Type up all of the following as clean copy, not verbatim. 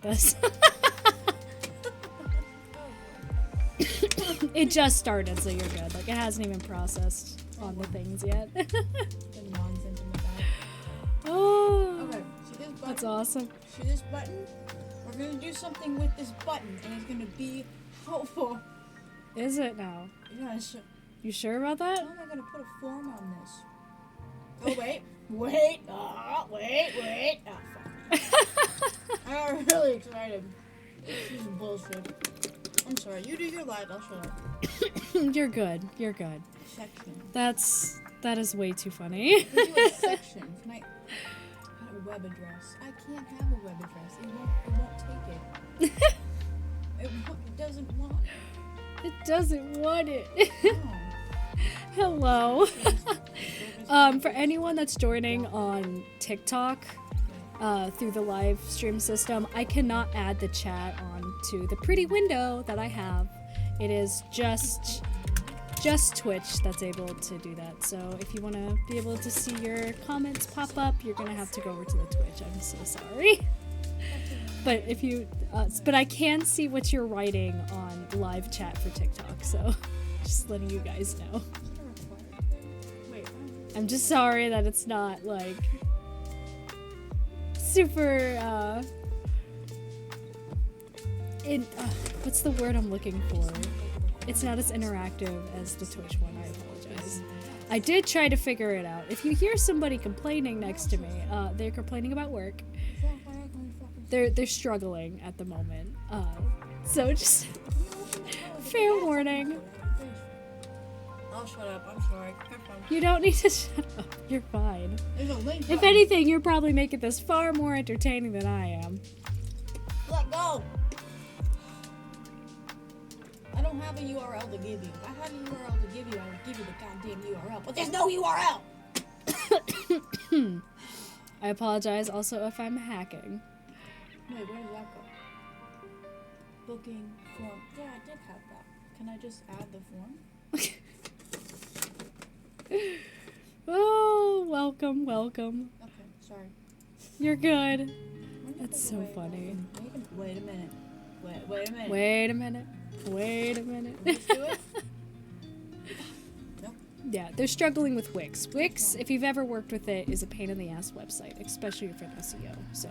this. It just started, so you're good. Like, it hasn't even processed on the things yet. The nonsense in the back. Oh, Okay, see this button? that's awesome. See this button? We're gonna do something with this button, and it's gonna be helpful. Is it now? Yes. You sure about that? How am I gonna put a form on this? Oh, wait. Wait. Wait. Oh, fuck. I'm really excited. This is bullshit. I'm sorry. You do your live. I'll shut up. You're good. You're good. Section. That is way too funny. We do a section. Can I a web address? I can't have a web address. It won't take it. It doesn't want it. It doesn't want it. No. Hello. For anyone that's joining on TikTok through the live stream system, I cannot add the chat onto the pretty window that I have. It is just Twitch that's able to do that. So if you want to be able to see your comments pop up, you're gonna have to go over to the Twitch. I'm so sorry. But if you, but I can see what you're writing on live chat for TikTok. So just letting you guys know. I'm just sorry that it's not like super what's the word I'm looking for? It's not as interactive as the Twitch one. I apologize. I did try to figure it out. If you hear somebody complaining next to me, they're complaining about work. They're struggling at the moment. So just fair warning. I'll shut up. I'm sorry. You don't need to shut up. You're fine. There's a link If button. anything, you're probably making this far more entertaining than I am. Let go. I don't have a URL to give you. If I had a URL to give you, I would give you the goddamn URL. But there's no URL. I apologize also if I'm hacking. Wait, where does that go? Booking form. Yeah, I did have that. Can I just add the form? Oh, welcome. Okay, sorry. You're good. That's so funny. Wait a minute. Wait a minute. Let's do it. Nope. Yeah, they're struggling with Wix. Wix, if you've ever worked with it, is a pain in the ass website, especially for SEO. So.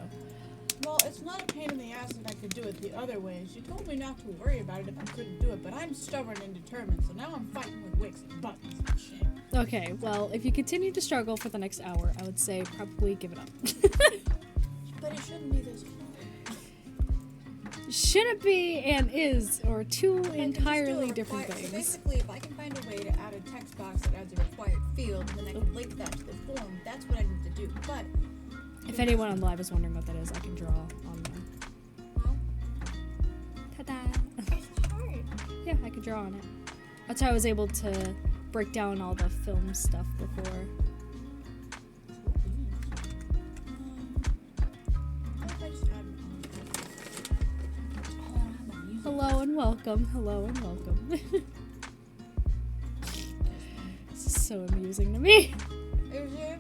Well, it's not a pain in the ass if I could do it the other ways. You told me not to worry about it if I couldn't do it, but I'm stubborn and determined, so now I'm fighting with Wix and buttons and shit. Okay, well, if you continue to struggle for the next hour, I would say probably give it up. But it shouldn't be this hard. Shouldn't be and is, or two entirely different So things. basically, if I can find a way to add a text box that adds a required field, and then I can link that to the form, that's what I need to do. But If anyone on live is wondering what that is, I can draw on them. well, Ta-da! it's hard. Yeah, I could draw on it. That's how I was able to break down all the film stuff before. Hello and welcome. This is so amusing to me. Is it?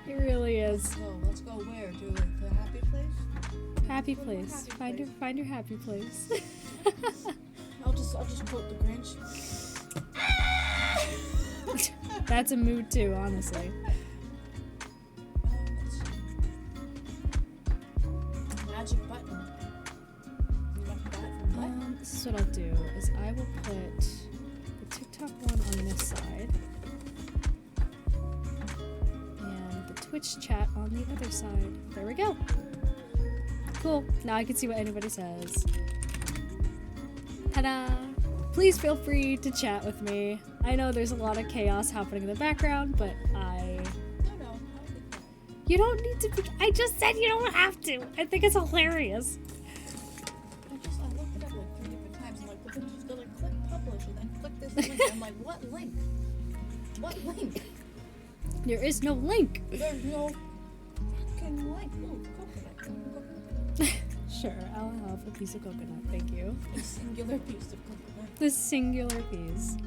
It really is. So let's go where? To the happy place? Happy Go to a place. happy Find your happy place. I'll just quote the Grinch. That's a mood too, honestly. Let's see. Magic button. You want that from what? This is what I'll do, is I will put the TikTok one on this side and the Twitch chat on the other side. There we go. Cool. Now I can see what anybody says. Ta-da! Please feel free to chat with me. I know there's a lot of chaos happening in the background, but No. You don't need to be- I just said you don't have to! I think it's hilarious. I looked it up like 3 different times. I'm like, but then just go like click publish and then click this link. I'm like, what link? What link? There is no link. There's no fucking link. Ooh, coconut. Sure, I'll have a piece of coconut, thank you. A singular piece of coconut. The singular piece.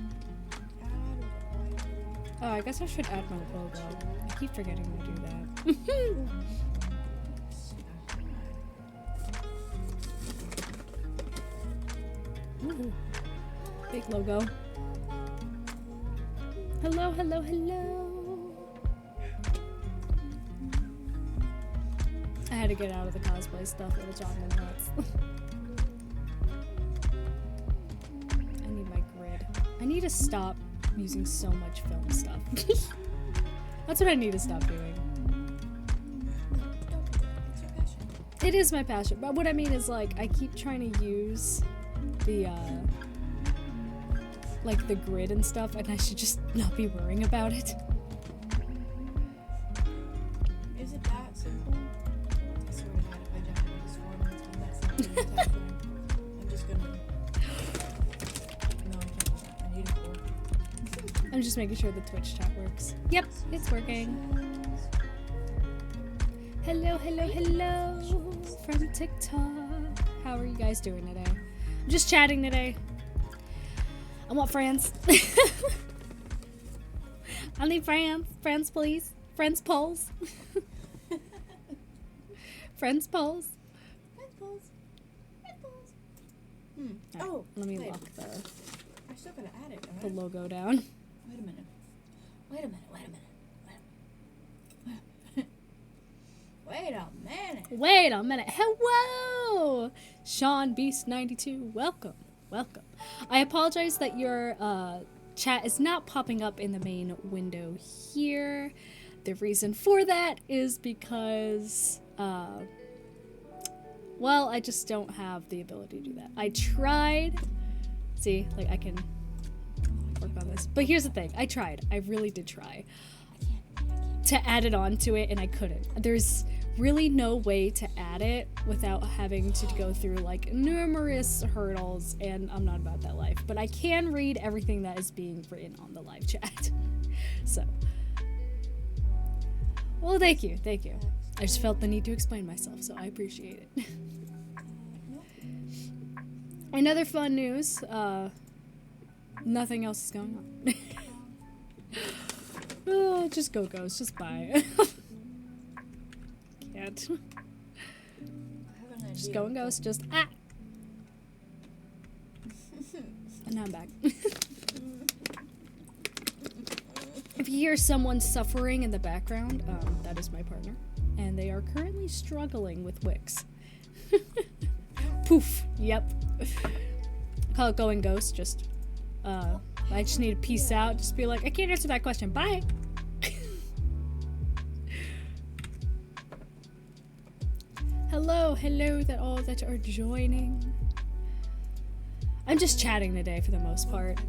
Oh, I guess I should add my logo. I keep forgetting to do that. Ooh. Big logo. Hello, hello, hello. I had to get out of the cosplay stuff. It was driving me nuts. I need my grid. I need to stop using so much film stuff. That's what I need to stop doing. It is my passion, but what I mean is, like, I keep trying to use the, like, the grid and stuff, and I should just not be worrying about it. Is it that simple? I swear to God, if I jump into this form, it's been that simple. I'm just gonna... No, I can't do that. I need a cord. I'm just making sure the Twitch chat works. Yep, it's working. Hello, hello, hello from TikTok. How are you guys doing today? I'm just chatting today. I want friends. I need friends. Friends, please. Friends polls. Friends polls. Friends polls. Friends polls. Right, Oh, let me wait. lock I still gotta add it, the alright? logo down. Wait a minute. Wait a minute. Wait a minute. Hello! Sean Beast 92. Welcome. Welcome. I apologize that your chat is not popping up in the main window here. The reason for that is because, well, I just don't have the ability to do that. I tried. See, like, I can work on this. But here's the thing. I tried. I really did try to add it onto it, and I couldn't. There's really no way to add it without having to go through, like, numerous hurdles, and I'm not about that life. But I can read everything that is being written on the live chat. So. Well, thank you. Thank you. I just felt the need to explain myself, so I appreciate it. Another fun news, nothing else is going on. Oh, just go Ghost, just buy. Can't. Just go and Ghost, just And now I'm back. If you hear someone suffering in the background, that is my partner. And they are currently struggling with Wix. Poof. Yep. I call it going Ghost, just, I just need to peace out, just be like, I can't answer that question, bye! Hello that all that are joining. I'm just chatting today for the most part.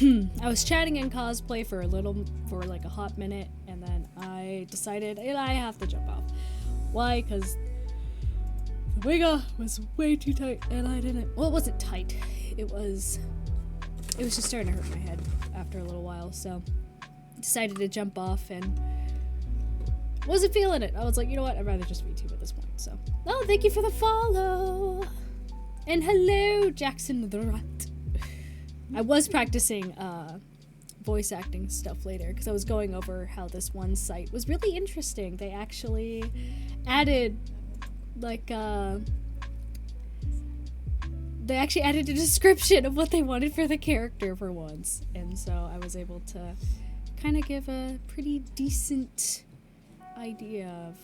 I was chatting in cosplay for like a hot minute, and then I decided I have to jump off. Why? Because the wig was way too tight, and I didn't. Well, it wasn't tight. It was just starting to hurt my head after a little while, so I decided to jump off and wasn't feeling it. I was like, you know what? I'd rather just VTube at this point. So, oh, thank you for the follow, and hello, Jackson the Rat. I was practicing voice acting stuff later because I was going over how this one site was really interesting. They actually added like they actually added a description of what they wanted for the character for once, and so I was able to kind of give a pretty decent idea of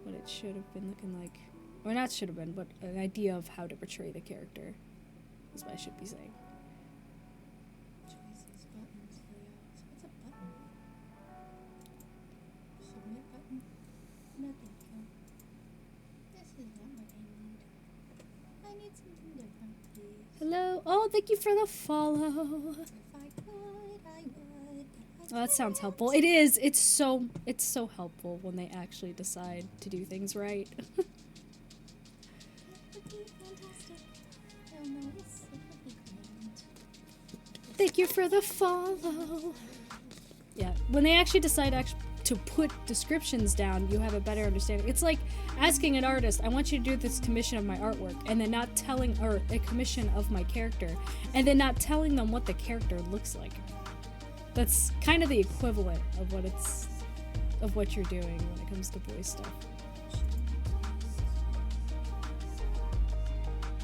what it should have been looking like, or not should have been, but an idea of how to portray the character is what I should be saying. Choices, buttons, layouts. What's a button? Submit button? No, thank you. This is not what I need. I need something different, please. Hello. Oh, thank you for the follow. If I could, I would. But Oh, that sounds helpful. It is. It's so helpful when they actually decide to do things right. It would be fantastic. Oh no, it would be grand. Thank you for the follow. Yeah, when they actually decide to put descriptions down, you have a better understanding. It's like asking an artist, I want you to do this commission of my artwork, and then not telling, or a commission of my character, and then not telling them what the character looks like. That's kind of the equivalent of what you're doing when it comes to voice stuff.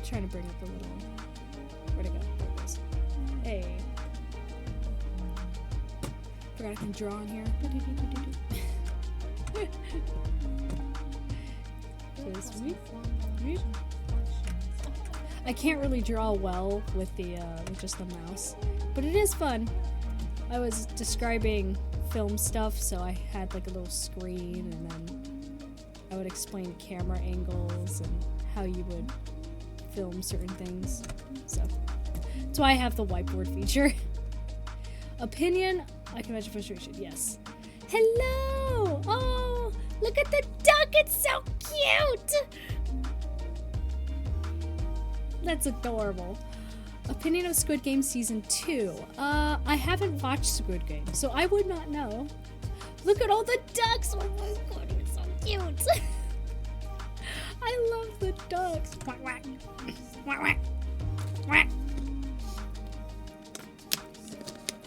Trying to bring up a little. Where'd it go? Hey. Forgot I can draw on here. Just me. I can't really draw well with the with just the mouse, but it is fun. I was describing film stuff, so I had like a little screen, and then I would explain camera angles and how you would film certain things. So that's why I have the whiteboard feature. Opinion, I can imagine frustration. Yes. Hello. Oh, look at the duck. It's so cute. That's adorable. Opinion of Squid Game Season 2. I haven't watched Squid Game, so I would not know. Look at all the ducks! Oh my god, it's so cute! I love the ducks. Quack, quack. Quack, quack. Quack.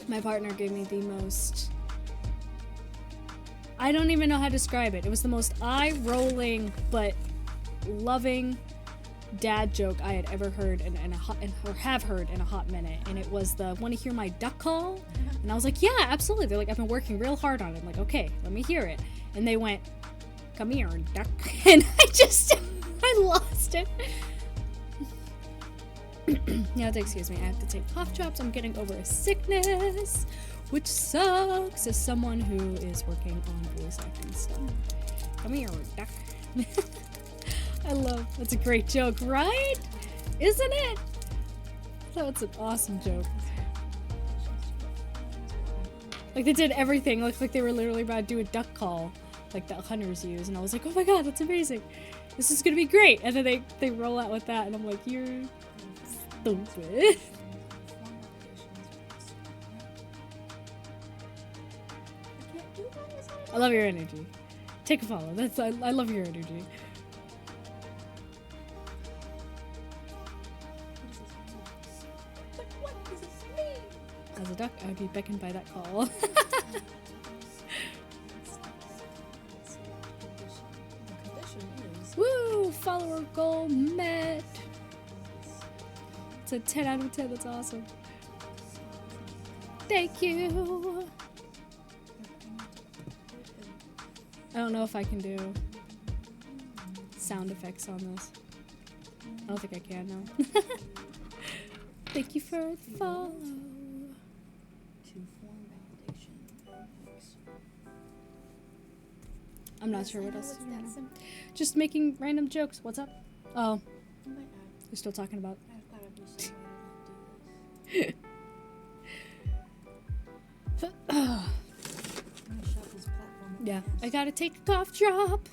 My partner gave me the most... I don't even know how to describe it. It was the most eye-rolling, but loving dad joke I had ever heard or have heard in a hot minute, and it was the "want to hear my duck call?" And I was like, yeah, absolutely. They're like, I've been working real hard on it. I'm like, okay, let me hear it. And they went, come here, duck. And I lost it. You have to excuse me, I have to take cough drops. I'm getting over a sickness, which sucks as someone who is working on voice acting stuff. Come here, duck. That's a great joke, right? Isn't it? That's an awesome joke. Like they did everything. Looked like they were literally about to do a duck call, like the hunters use. And I was like, oh my god, that's amazing. This is gonna be great. And then they roll out with that, and I'm like, you're stupid. I love your energy. Take a follow. I love your energy. As a duck, I would be beckoned by that call. Woo! Follower goal met! It's a 10 out of 10, that's awesome. Thank you! I don't know if I can do sound effects on this. I don't think I can, no. Thank you for the follow. I'm not sure what else to do right now. Just making random jokes. What's up? Oh. You're still talking about... Yeah, I gotta take a cough drop.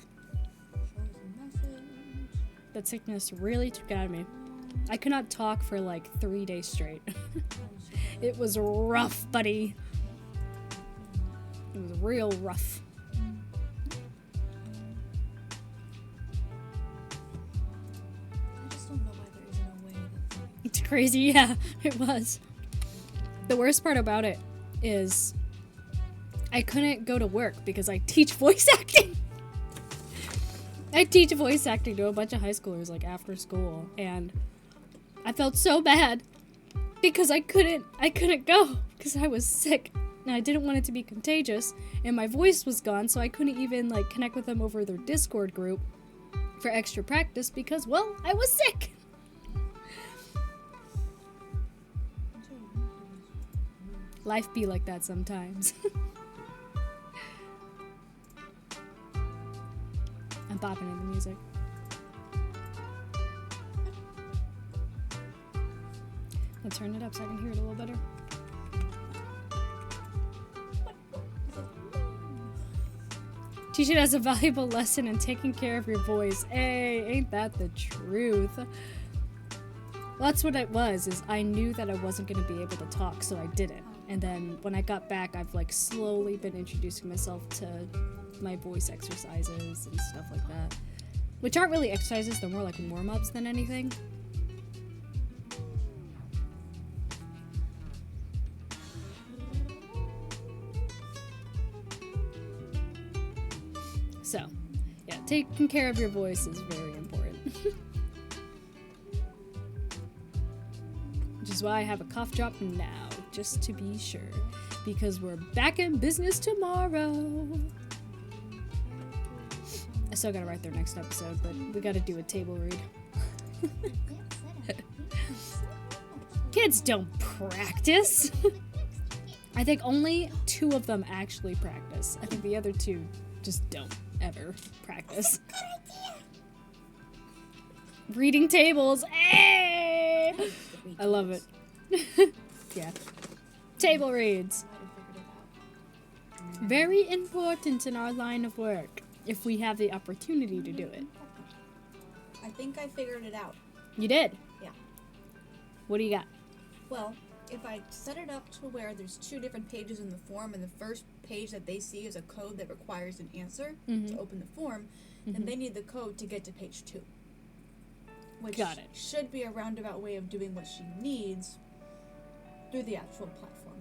That sickness really took it out of me. I could not talk for like 3 days straight. It was rough, buddy. It was real rough. It's crazy, yeah, it was. The worst part about it is I couldn't go to work because I teach voice acting. I teach voice acting to a bunch of high schoolers like after school, and I felt so bad because I couldn't go because I was sick and I didn't want it to be contagious, and my voice was gone, so I couldn't even like connect with them over their Discord group for extra practice because, well, I was sick. Life be like that sometimes. I'm bopping in the music. I'll turn it up so I can hear it a little better. Teach it as a valuable lesson in taking care of your voice. Hey, ain't that the truth? Well, that's what it was, is I knew that I wasn't going to be able to talk, so I didn't. And then when I got back, I've like slowly been introducing myself to my voice exercises and stuff like that. Which aren't really exercises, they're more like warm-ups than anything. So, yeah, taking care of your voice is very important. which is why I have a cough drop now, just to be sure, because we're back in business tomorrow. I still gotta write their next episode, but we gotta do a table read. Kids don't practice. I think only 2 of them actually practice. I think the other 2 just don't ever practice. Reading tables. Hey! I love it. Yeah. Table reads. Very important in our line of work, if we have the opportunity to do it. I think I figured it out. You did? Yeah. What do you got? Well, if I set it up to where there's 2 different pages in the form, and the first page that they see is a code that requires an answer to open the form, then they need the code to get to page 2. Which Got it. should be a roundabout way of doing what she needs through the actual platform.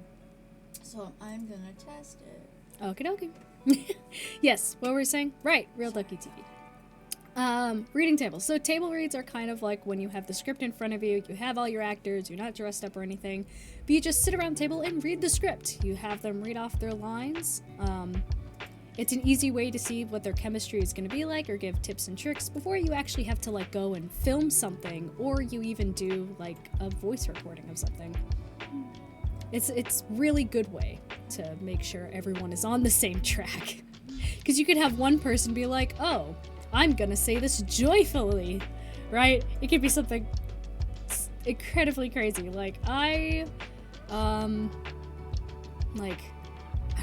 So I'm gonna test it. Okie dokie. Yes, what were we saying? Right, Real Ducky TV. Reading tables. So table reads are kind of like when you have the script in front of you, you have all your actors, you're not dressed up or anything, but you just sit around the table and read the script. You have them read off their lines. It's an easy way to see what their chemistry is going to be like or give tips and tricks before you actually have to like go and film something, or you even do like a voice recording of something. It's really good way to make sure everyone is on the same track. Because you could have one person be like, oh, I'm gonna say this joyfully, right? It could be something incredibly crazy. Like, I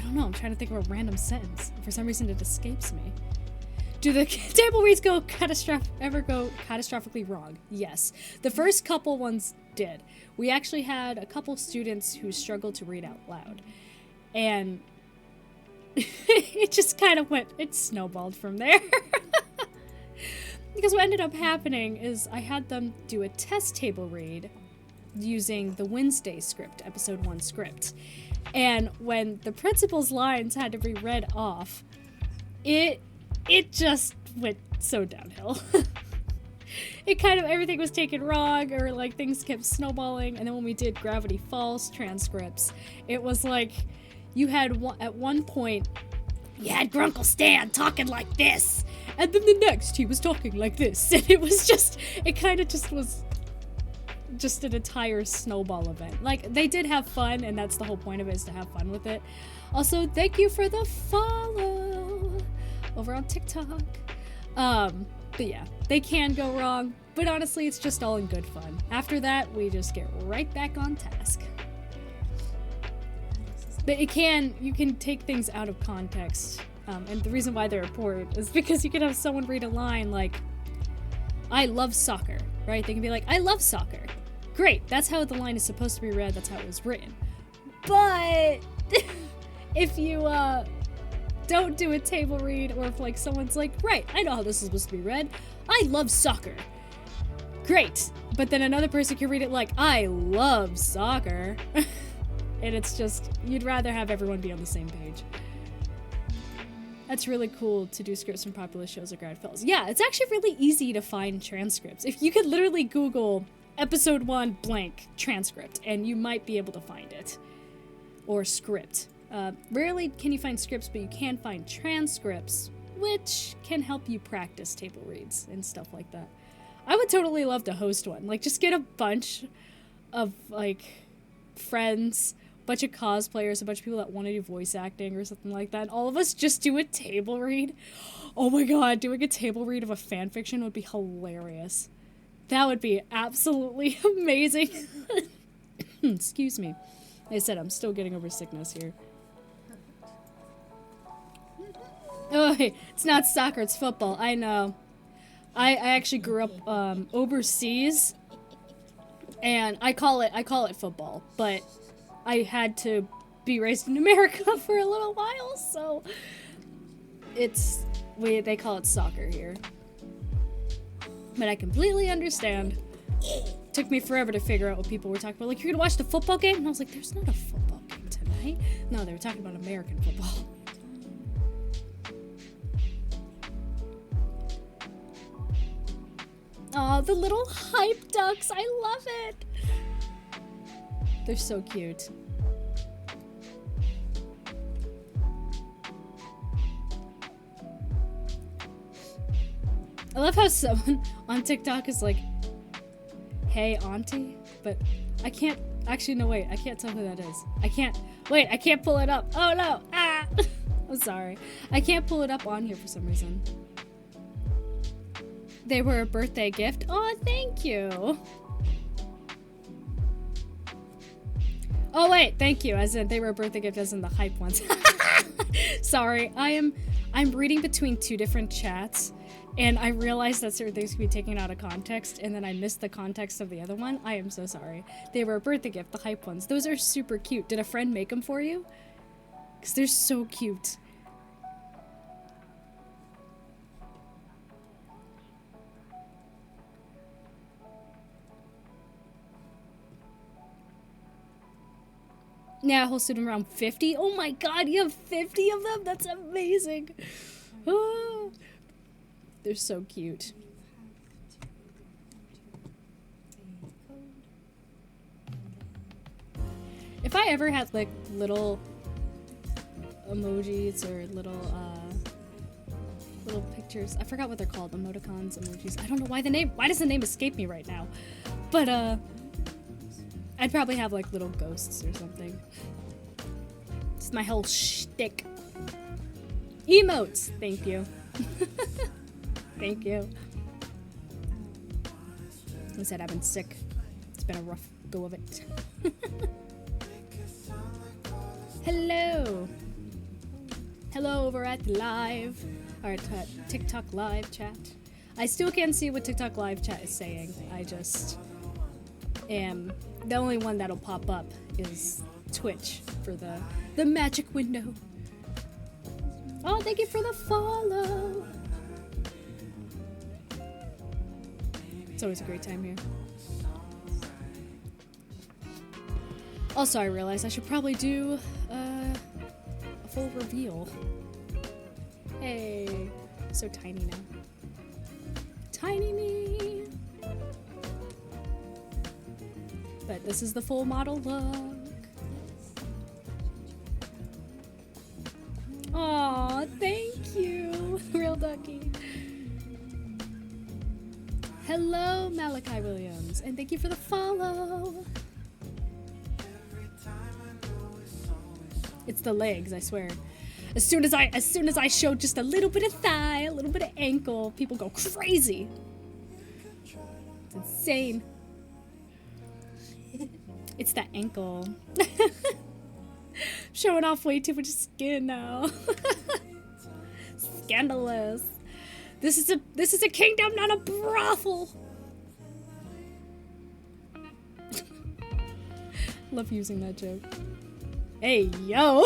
don't know, I'm trying to think of a random sentence. For some reason, it escapes me. Do the table reads ever go catastrophically wrong? Yes. The first couple ones did. We actually had a couple students who struggled to read out loud. And it just kind of it snowballed from there. Because what ended up happening is I had them do a test table read using the Wednesday script, episode 1 script. And when the principal's lines had to be read off, it just went so downhill. Everything was taken wrong, or like things kept snowballing. And then when we did Gravity Falls transcripts, it was like you had at one point, you had Grunkle Stan talking like this, and then the next he was talking like this, and it was just an entire snowball event. Like, they did have fun, and that's the whole point of it, is to have fun with it. Also, thank you for the follow over on TikTok. But yeah, they can go wrong, but honestly, it's just all in good fun. After that, we just get right back on task. But you can take things out of context, and the reason why they're important is because you can have someone read a line like, I love soccer, right? They can be like, I love soccer. Great, that's how the line is supposed to be read, that's how it was written. But if you don't do a table read, or if like someone's like, right, I know how this is supposed to be read, I love soccer. Great, but then another person can read it like, I love soccer. And it's just, you'd rather have everyone be on the same page. That's really cool to do scripts from popular shows like Grad Fellows. Yeah, it's actually really easy to find transcripts. If you could literally Google episode 1 blank transcript, and you might be able to find it. Or script. Rarely can you find scripts, but you can find transcripts, which can help you practice table reads and stuff like that. I would totally love to host one. Like, just get a bunch of, like, friends, a bunch of cosplayers, a bunch of people that want to do voice acting or something like that, and all of us just do a table read. Oh my god, doing a table read of a fanfiction would be hilarious. That would be absolutely amazing. Excuse me. Like I said, I'm still getting over sickness here. Oh, hey, it's not soccer, it's football. I know. I actually grew up overseas, and I call it football, but I had to be raised in America for a little while, so they call it soccer here. But I completely understand. Took me forever to figure out what people were talking about. Like, you're gonna watch the football game? And I was like, there's not a football game tonight. No, they were talking about American football. Oh, the little hype ducks. I love it. They're so cute. I love how someone on TikTok is like, hey, auntie, but I can't, actually, no, wait, I can't tell who that is. I can't pull it up. Oh, no, ah! I'm sorry. I can't pull it up on here for some reason. They were a birthday gift. Oh, thank you. Oh, wait, thank you, as in, they were a birthday gift, as in the hype ones. Sorry, I'm reading between two different chats, and I realized that certain things can be taken out of context, and then I missed the context of the other one. I am so sorry. They were a birthday gift, the hype ones. Those are super cute. Did a friend make them for you? Because they're so cute. Yeah, whole student around 50. Oh my god, you have 50 of them? That's amazing. Oh, they're so cute. If I ever had like little emojis or little pictures, I forgot what they're called, emoticons, emojis. I don't know why does the name escape me right now? But I'd probably have like little ghosts or something. It's my whole shtick. Emotes, thank you. Thank you. I said I've been sick. It's been a rough go of it. Hello. Hello over at the live, or TikTok live chat. I still can't see what TikTok live chat is saying. I just am, the only one that'll pop up is Twitch for the magic window. Oh, thank you for the follow. It's always a great time here. Also, I realized I should probably do a full reveal. Hey, so tiny now. Tiny me. But this is the full model look. Aw, thank you, Real Ducky. Hello, Malachi Williams, and thank you for the follow. It's the legs, I swear. As soon as I show just a little bit of thigh, a little bit of ankle, people go crazy. It's insane. It's that ankle. Showing off way too much skin now. Scandalous. This is a kingdom, not a brothel. Love using that joke. Hey, yo.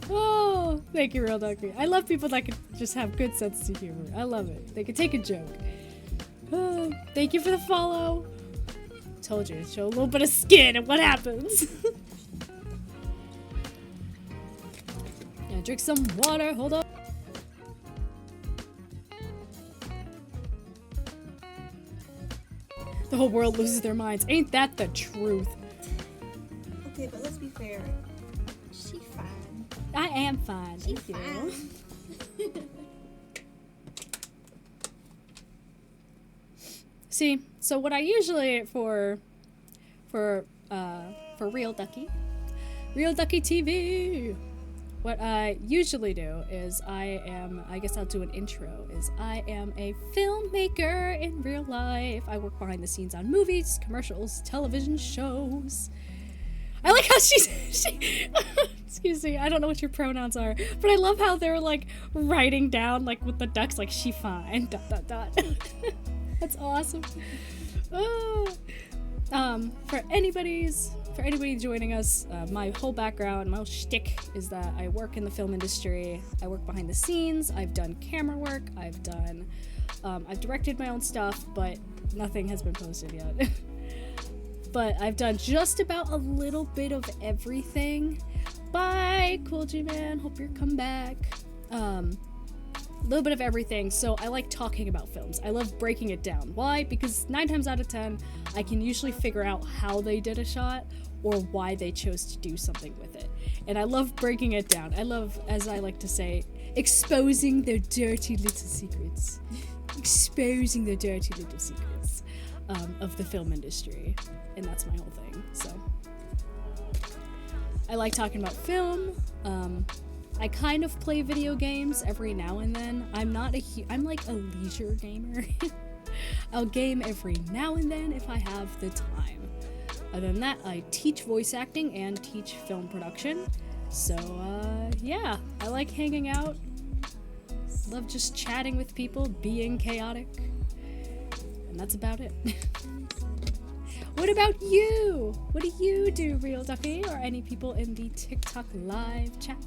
Oh, thank you, Real Ducky. I love people that can just have good sense of humor. I love it. They can take a joke. Oh, thank you for the follow. Told you, show a little bit of skin and what happens? Yeah, drink some water. Hold on. The whole world loses their minds. Ain't that the truth? Okay, but let's be fair. She's fine. I am fine. She's Thank fine. you. See, so what I usually for Real Ducky TV, what I usually do is I guess I'll do an intro, is I am a filmmaker in real life. I work behind the scenes on movies, commercials, television shows. I like how she excuse me, I don't know what your pronouns are, but I love how they're like writing down like with the ducks like she fine ... That's awesome. For anybody joining us, my whole background, my whole shtick is that I work in the film industry. I work behind the scenes. I've done camera work. I've directed my own stuff, but nothing has been posted yet. But I've done just about a little bit of everything. Bye, Cool G Man. Hope you're come back. a little bit of everything. So I like talking about films. I love breaking it down. Why? Because 9 times out of 10, I can usually figure out how they did a shot or why they chose to do something with it. And I love breaking it down. I love, as I like to say, exposing their dirty little secrets. Exposing the dirty little secrets of the film industry. And that's my whole thing. So I like talking about film. I kind of play video games every now and then. I'm like a leisure gamer. I'll game every now and then if I have the time. Other than that, I teach voice acting and teach film production. So, yeah, I like hanging out. Love just chatting with people, being chaotic. And that's about it. What about you? What do you do, Real Ducky, or any people in the TikTok live chat?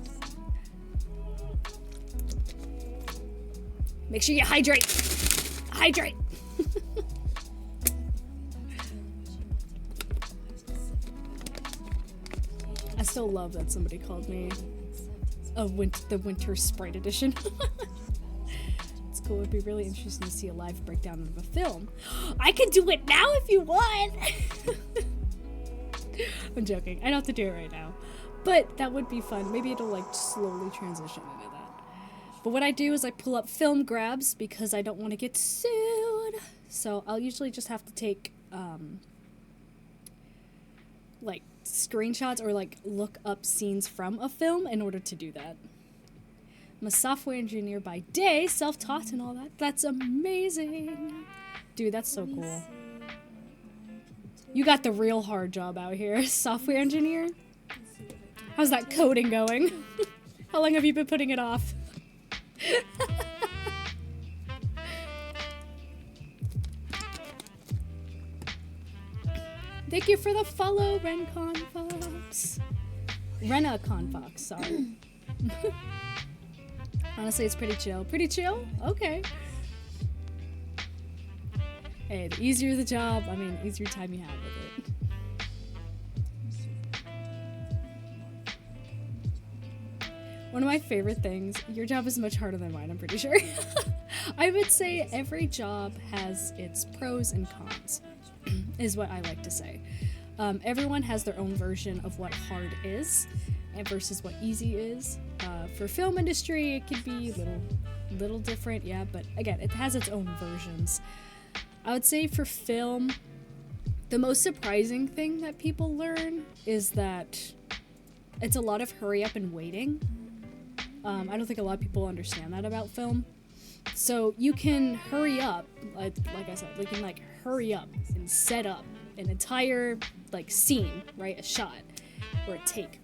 Make sure you hydrate. Hydrate. I still love that somebody called me the Winter Sprite Edition. It's cool. It'd be really interesting to see a live breakdown of a film. I can do it now if you want. I'm joking. I don't have to do it right now. But that would be fun. Maybe it'll like slowly transition into that. But what I do is I pull up film grabs because I don't want to get sued. So I'll usually just have to take like screenshots or like look up scenes from a film in order to do that. I'm a software engineer by day, self-taught and all that. That's amazing. Dude, that's so cool. You got the real hard job out here. Software engineer? How's that coding going? How long have you been putting it off? Thank you for the follow, Rencon Fox. Renacon Fox, sorry. Honestly, it's pretty chill. Pretty chill? Okay. Hey, the easier the job, I mean, easier time you have with it. One of my favorite things, your job is much harder than mine, I'm pretty sure. I would say every job has its pros and cons, is what I like to say. Everyone has their own version of what hard is and versus what easy is. For film industry, it could be little different, yeah, but again, it has its own versions. I would say for film, the most surprising thing that people learn is that it's a lot of hurry up and waiting. I don't think a lot of people understand that about film. So you can hurry up, like I said, you can like hurry up and set up an entire like scene, right? A shot or a take.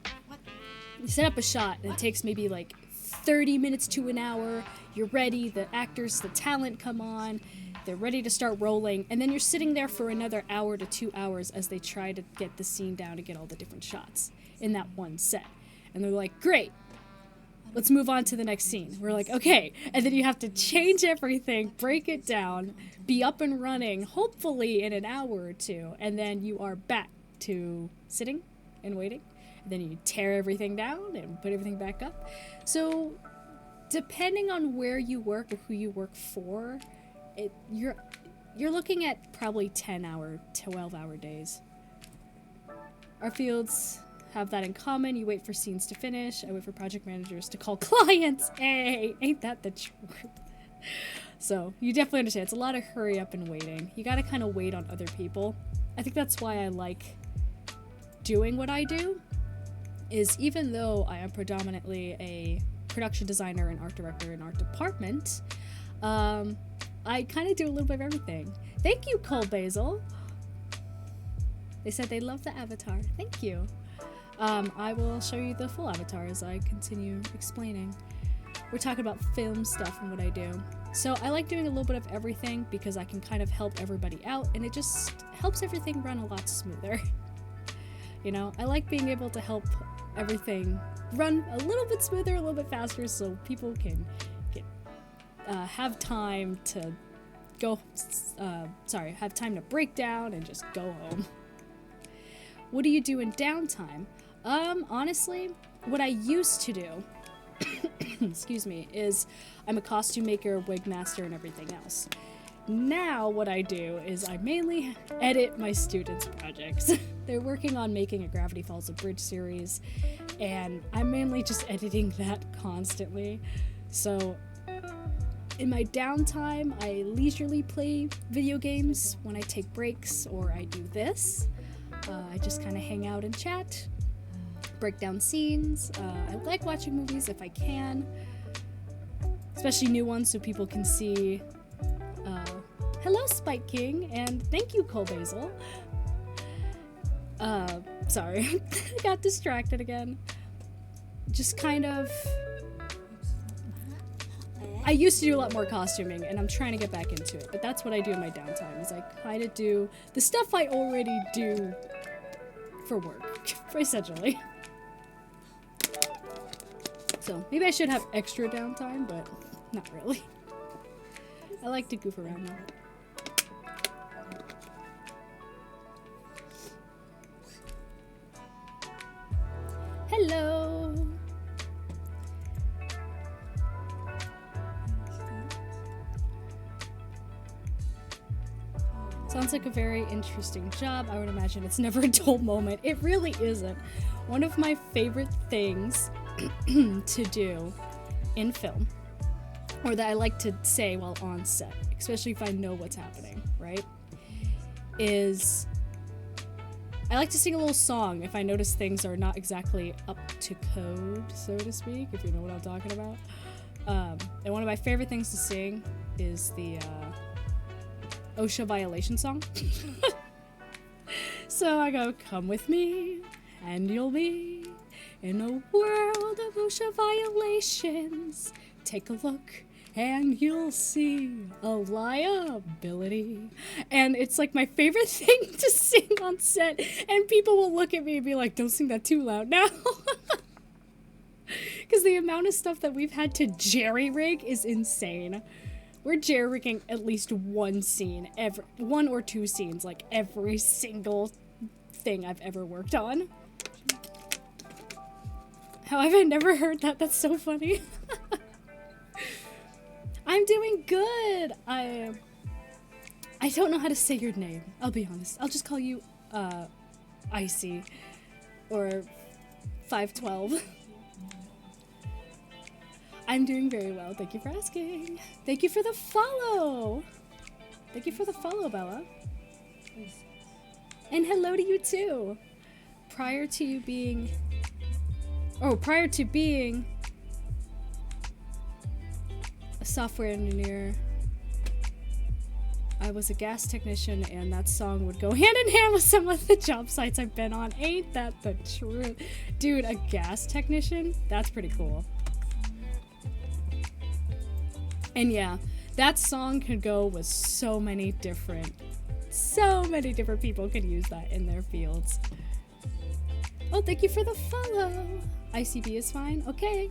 You set up a shot and it takes maybe like 30 minutes to an hour. You're ready, the actors, the talent come on, they're ready to start rolling, and then you're sitting there for another hour to 2 hours as they try to get the scene down to get all the different shots in that one set. And they're like, great, let's move on to the next scene. We're like, okay. And then you have to change everything, break it down, be up and running, hopefully in an hour or two, and then you are back to sitting and waiting. And then you tear everything down and put everything back up. So depending on where you work or who you work for, you're looking at probably 10-hour, 12-hour days. Our fields have that in common. You wait for scenes to finish. I wait for project managers to call clients. Hey, ain't that the truth? So you definitely understand. It's a lot of hurry up and waiting. You gotta kind of wait on other people. I think that's why I like doing what I do, is even though I am predominantly a production designer and art director in art department, I kind of do a little bit of everything. Thank you, Cole Basil. They said they love the avatar. Thank you. I will show you the full avatar as I continue explaining. We're talking about film stuff and what I do. So I like doing a little bit of everything because I can kind of help everybody out, and it just helps everything run a lot smoother. You know, I like being able to help everything run a little bit smoother, a little bit faster, so people can have time to have time to break down and just go home. What do you do in downtime? Honestly, what I used to do excuse me, is I'm a costume maker, wig master, and everything else. Now what I do is I mainly edit my students' projects. They're working on making a Gravity Falls Abridged series, and I'm mainly just editing that constantly. So in my downtime, I leisurely play video games. When I take breaks or I do this, I just kind of hang out and chat, break down scenes. I like watching movies if I can, especially new ones so people can see. Hello, Spike King, and thank you, Cole Basil. Sorry, I got distracted again. Just kind of... I used to do a lot more costuming, and I'm trying to get back into it, but that's what I do in my downtime, is I kind of do the stuff I already do for work, essentially. So, maybe I should have extra downtime, but not really. I like to goof around now. Hello! Sounds like a very interesting job. I would imagine it's never a dull moment. It really isn't. One of my favorite things to do in film, or that I like to say while on set, especially if I know what's happening, right, is I like to sing a little song if I notice things are not exactly up to code, so to speak, if you know what I'm talking about. And one of my favorite things to sing is the OSHA violation song. So I go, come with me, and you'll be in a world of OSHA violations. Take a look, and you'll see a liability. And it's like my favorite thing to sing on set, and people will look at me and be like, don't sing that too loud now. Because the amount of stuff that we've had to jerry-rig is insane. We're jerry-rigging at least one scene, one or two scenes, like every single thing I've ever worked on. How have I never heard that? That's so funny. I'm doing good. I don't know how to say your name. I'll be honest. I'll just call you Icy or 512. I'm doing very well. Thank you for asking. Thank you for the follow. Thank you for the follow, Bella. And hello to you too. Prior to being a software engineer, I was a gas technician, and that song would go hand in hand with some of the job sites I've been on. Ain't that the truth? Dude, a gas technician? That's pretty cool. And yeah, that song could go with so many different people could use that in their fields. Oh, thank you for the follow. ICB is fine. Okay.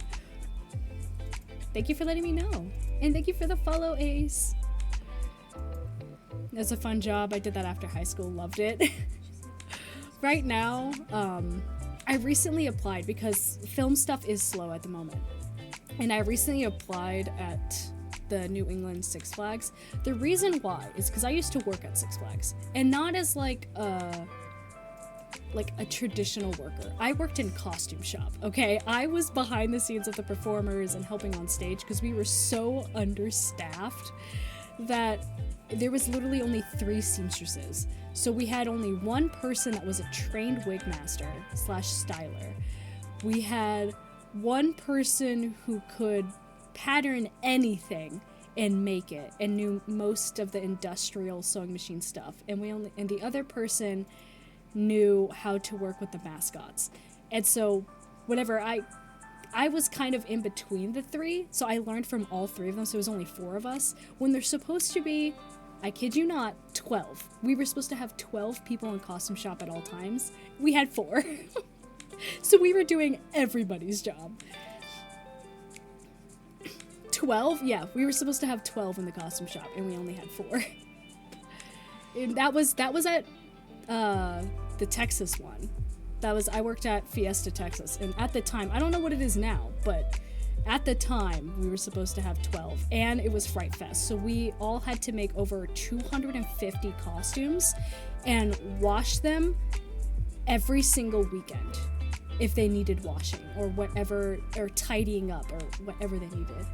Thank you for letting me know. And thank you for the follow, Ace. That's a fun job. I did that after high school. Loved it. Right now, I recently applied because film stuff is slow at the moment. And I recently applied at the New England Six Flags. The reason why is because I used to work at Six Flags, and not as like a traditional worker. I worked in costume shop, okay? I was behind the scenes of the performers and helping on stage because we were so understaffed that there was literally only 3 seamstresses. So we had only one person that was a trained wig master / styler. We had one person who could pattern anything and make it and knew most of the industrial sewing machine stuff, and the other person knew how to work with the mascots. And so whenever I was kind of in between the 3, so I learned from all 3 of them. So it was only 4 of us when there's supposed to be, I kid you not, 12. We were supposed to have 12 people in costume shop at all times. We had 4. So we were doing everybody's job. 12? Yeah, we were supposed to have 12 in the costume shop, and we only had 4. And that was at the Texas one. I worked at Fiesta, Texas, and at the time, I don't know what it is now, but at the time, we were supposed to have 12, and it was Fright Fest. So we all had to make over 250 costumes and wash them every single weekend if they needed washing or whatever, or tidying up or whatever they needed.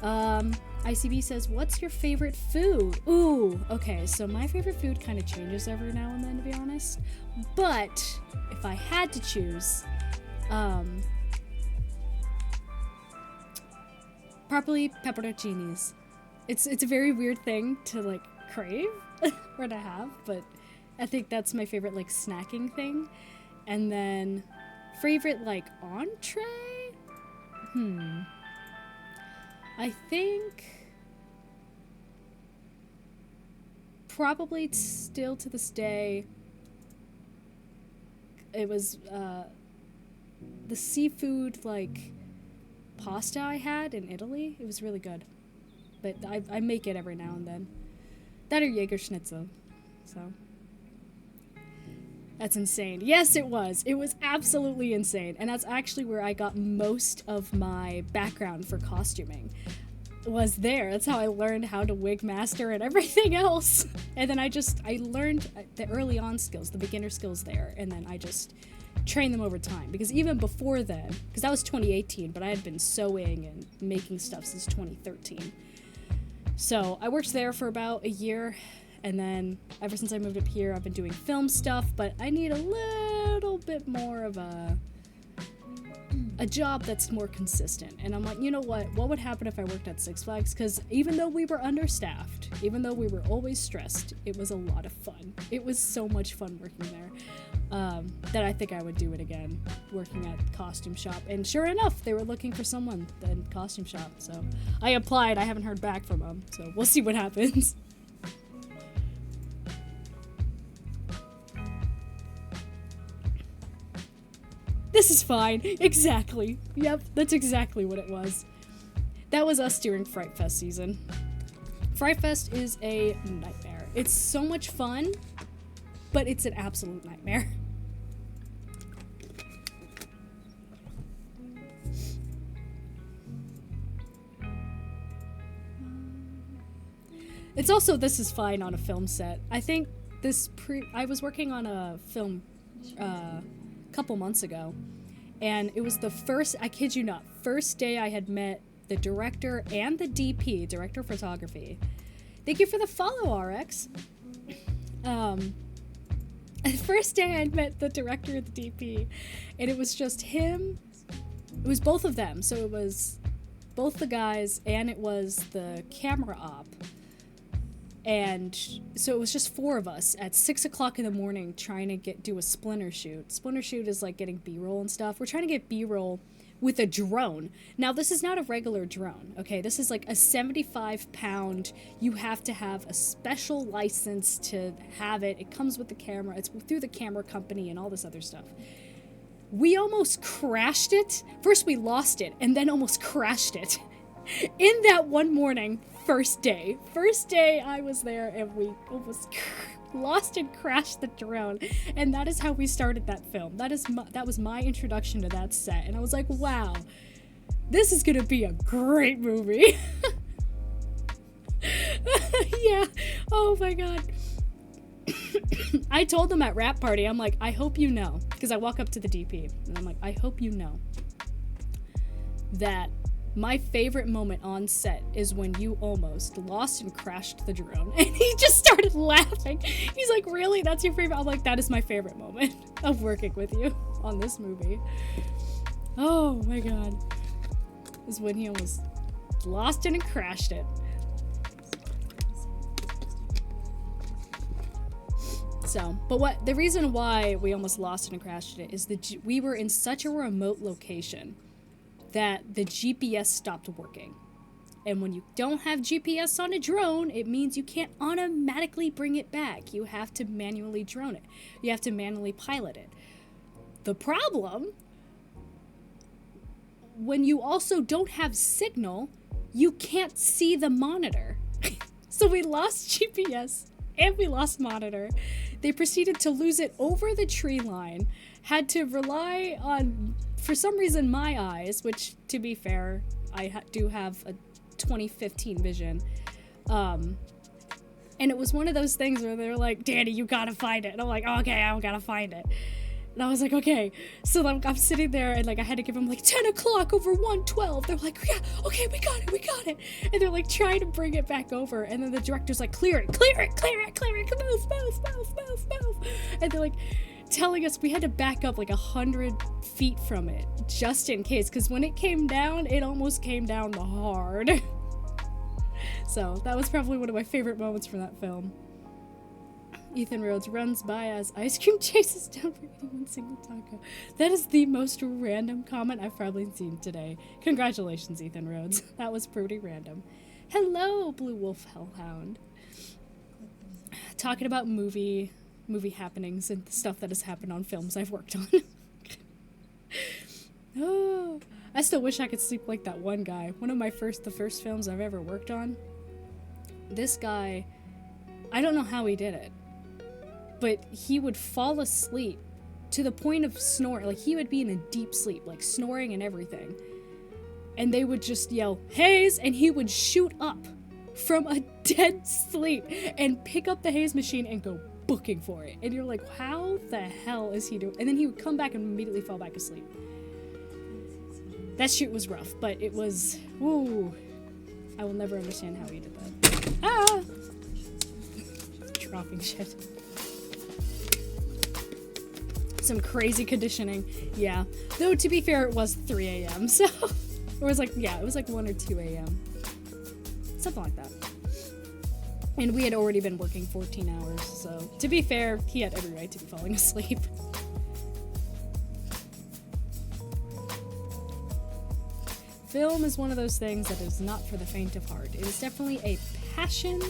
ICB says, what's your favorite food? Ooh, okay, so my favorite food kind of changes every now and then, to be honest. But if I had to choose, probably pepperoncinis. It's a very weird thing to like crave or to have, but I think that's my favorite like snacking thing. And then favorite like entree? I think probably still to this day it was the seafood like pasta I had in Italy. It was really good, but I make it every now and then. That or Jaeger Schnitzel. So that's insane. Yes, it was. It was absolutely insane. And that's actually where I got most of my background for costuming. Was there. That's how I learned how to wig master and everything else. And then I learned the early on skills, the beginner skills there. And then I just trained them over time. Because even before then, because that was 2018, but I had been sewing and making stuff since 2013. So I worked there for about a year. And then ever since I moved up here, I've been doing film stuff, but I need a little bit more of a job that's more consistent. And I'm like, you know what would happen if I worked at Six Flags? Because even though we were understaffed, even though we were always stressed, it was a lot of fun. It was so much fun working there, that I think I would do it again, working at costume shop. And sure enough, they were looking for someone in costume shop. So I applied. I haven't heard back from them, so we'll see what happens. This is fine. Exactly. Yep, that's exactly what it was. That was us during Fright Fest season. Fright Fest is a nightmare. It's so much fun, but it's an absolute nightmare. It's also This Is Fine on a film set. I think I was working on a film couple months ago, and it was the first, I kid you not, first day I had met the director and the DP, director of photography. Thank you for the follow, RX. The first day I had met the director and the DP, and it was just him. It was both of them, so it was both the guys, and it was the camera op. And so it was just four of us at 6 o'clock in the morning trying to do a splinter shoot. Splinter shoot is like getting B-roll and stuff. We're trying to get B-roll with a drone. Now, this is not a regular drone, okay? This is like a 75-pound. You have to have a special license to have it. It comes with the camera. It's through the camera company and all this other stuff. We almost crashed it. First, we lost it, and then almost crashed it. In that one morning, first day I was there, and we almost lost and crashed the drone, and that is how we started that film. That was my introduction to that set, and I was like, wow, this is gonna be a great movie. Yeah, oh my god. I told them at Rap Party, I'm like, I hope you know, because I walk up to the DP, and I'm like, I hope you know that my favorite moment on set is when you almost lost and crashed the drone. And he just started laughing. He's like, really? That's your favorite? I'm like, that is my favorite moment of working with you on this movie. Oh my god. Is when he almost lost it and crashed it. So, but the reason why we almost lost it and crashed it is that we were in such a remote location that the GPS stopped working. And when you don't have GPS on a drone, it means you can't automatically bring it back. You have to manually drone it. You have to manually pilot it. The problem, when you also don't have signal, you can't see the monitor. So we lost GPS and we lost monitor. They proceeded to lose it over the tree line, had to rely on for some reason, my eyes, which, to be fair, I do have a 2015 vision, and it was one of those things where they're like, Danny, you gotta find it. And I'm like, oh, okay, I gotta find it. And I was like, okay. So like, I'm sitting there, and like I had to give them like 10 o'clock over 112. They're like, yeah, okay, we got it. And they're like trying to bring it back over. And then the director's like, clear it. Move. And they're like telling us we had to back up like 100 feet from it just in case. Because when it came down, it almost came down hard. So that was probably one of my favorite moments from that film. Ethan Rhodes runs by as ice cream chases down for eating one single taco. That is the most random comment I've probably seen today. Congratulations, Ethan Rhodes. That was pretty random. Hello, Blue Wolf Hellhound. Talking about movie happenings and stuff that has happened on films I've worked on. Oh, I still wish I could sleep like that one guy. One of the first films I've ever worked on. This guy, I don't know how he did it, but he would fall asleep to the point of snoring. Like, he would be in a deep sleep, like snoring and everything. And they would just yell, haze, and he would shoot up from a dead sleep and pick up the haze machine and go booking for it. And you're like, how the hell is he doing? And then he would come back and immediately fall back asleep. That shoot was rough, but it was, woo. I will never understand how he did that. Ah! Dropping shit. Some crazy conditioning. Yeah. Though, to be fair, it was 3 a.m., so... it was like 1 or 2 a.m. Something like that. And we had already been working 14 hours, so... to be fair, he had every right to be falling asleep. Film is one of those things that is not for the faint of heart. It is definitely a passion,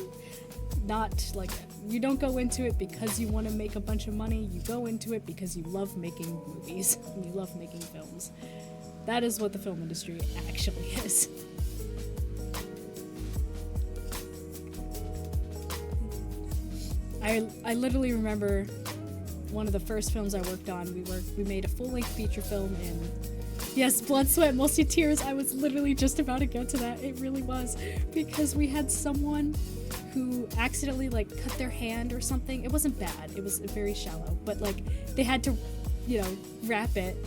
not like, you don't go into it because you want to make a bunch of money, you go into it because you love making movies, and you love making films. That is what the film industry actually is. I literally remember one of the first films I worked on, we made a full-length feature film in... Yes, blood, sweat, and mostly tears. I was literally just about to get to that. It really was. Because we had someone who accidentally, like, cut their hand or something. It wasn't bad. It was very shallow. But, like, they had to, wrap it.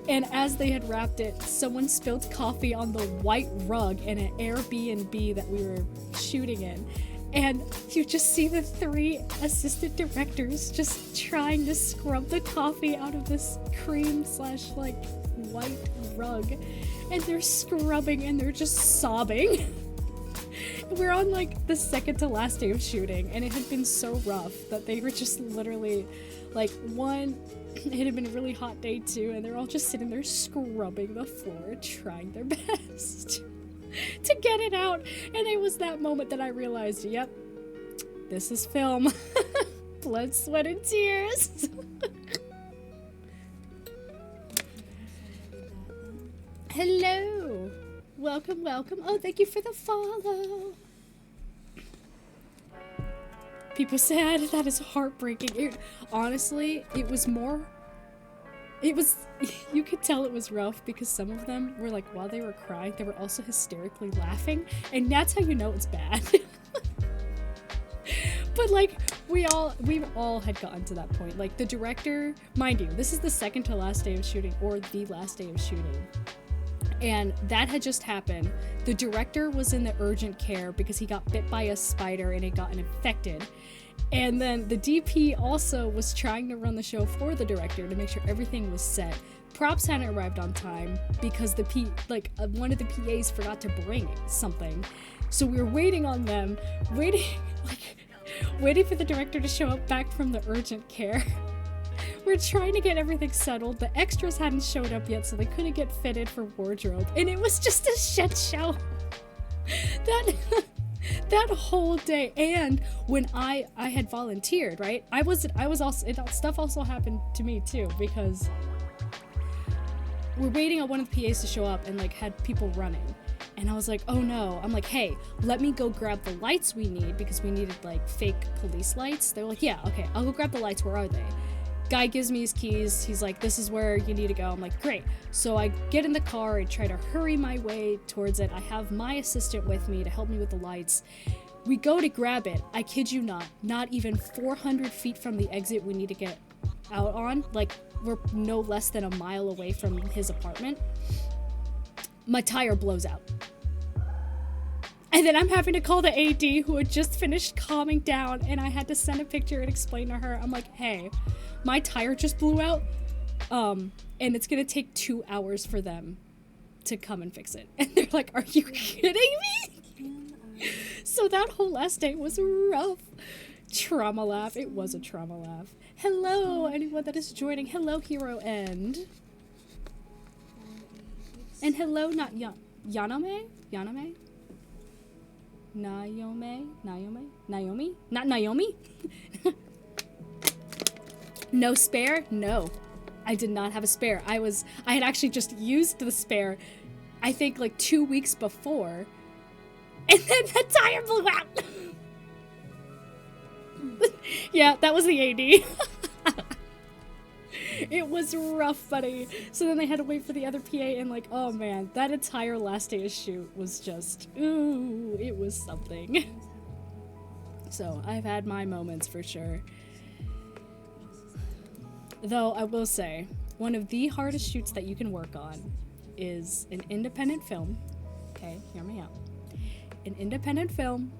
And as they had wrapped it, someone spilled coffee on the white rug in an Airbnb that we were shooting in. And you just see the 3 assistant directors just trying to scrub the coffee out of this cream / white rug, and they're scrubbing and they're just sobbing. We're on like the second to last day of shooting, and it had been so rough that they were just literally like, one, it had been a really hot day too, and they're all just sitting there scrubbing the floor, trying their best to get it out. And it was that moment that I realized, yep, this is film. Blood, sweat, and tears. Hello! Welcome. Oh, thank you for the follow. People sad. That is heartbreaking. Honestly, it was, you could tell it was rough because some of them were like, while they were crying, they were also hysterically laughing. And that's how you know it's bad. But like, we all had gotten to that point. Like, the director, mind you, this is the second to last day of shooting, or the last day of shooting. And that had just happened. The director was in the urgent care because he got bit by a spider and it got infected. And then the DP also was trying to run the show for the director to make sure everything was set. Props hadn't arrived on time because one of the PAs forgot to bring something. So we were waiting on them, waiting for the director to show up back from the urgent care. We're trying to get everything settled. The extras hadn't showed up yet, so they couldn't get fitted for wardrobe. And it was just a shit show. That whole day. And when I had volunteered, right? I was also, stuff also happened to me too, because we're waiting on one of the PAs to show up and like had people running. And I was like, oh no. I'm like, hey, let me go grab the lights we need, because we needed like fake police lights. They're like, yeah, okay, I'll go grab the lights. Where are they? Guy gives me his keys. He's like, this is where you need to go. I'm like, great. So I get in the car. I try to hurry my way towards it. I have my assistant with me to help me with the lights. We go to grab it. I kid you not even 400 feet from the exit we need to get out on. Like, we're no less than a mile away from his apartment. My tire blows out. And then I'm having to call the AD who had just finished calming down, and I had to send a picture and explain to her. I'm like, hey, my tire just blew out, and it's gonna take 2 hours for them to come and fix it. And they're like, are you kidding me? So that whole last day was rough. Trauma laugh. It was a trauma laugh. Hello, anyone that is joining. Hello, Hero End. And hello, not Yanome? Yanome? Naomi? Not Naomi? No spare? No. I did not have a spare. I had actually just used the spare, I think like 2 weeks before, and then the tire blew out. Yeah, that was the AD. It was rough, buddy. So then they had to wait for the other PA, and like, oh man, that entire last day of shoot was just, ooh, it was something. So I've had my moments for sure. Though I will say, one of the hardest shoots that you can work on is an independent film. Okay, hear me out. An independent film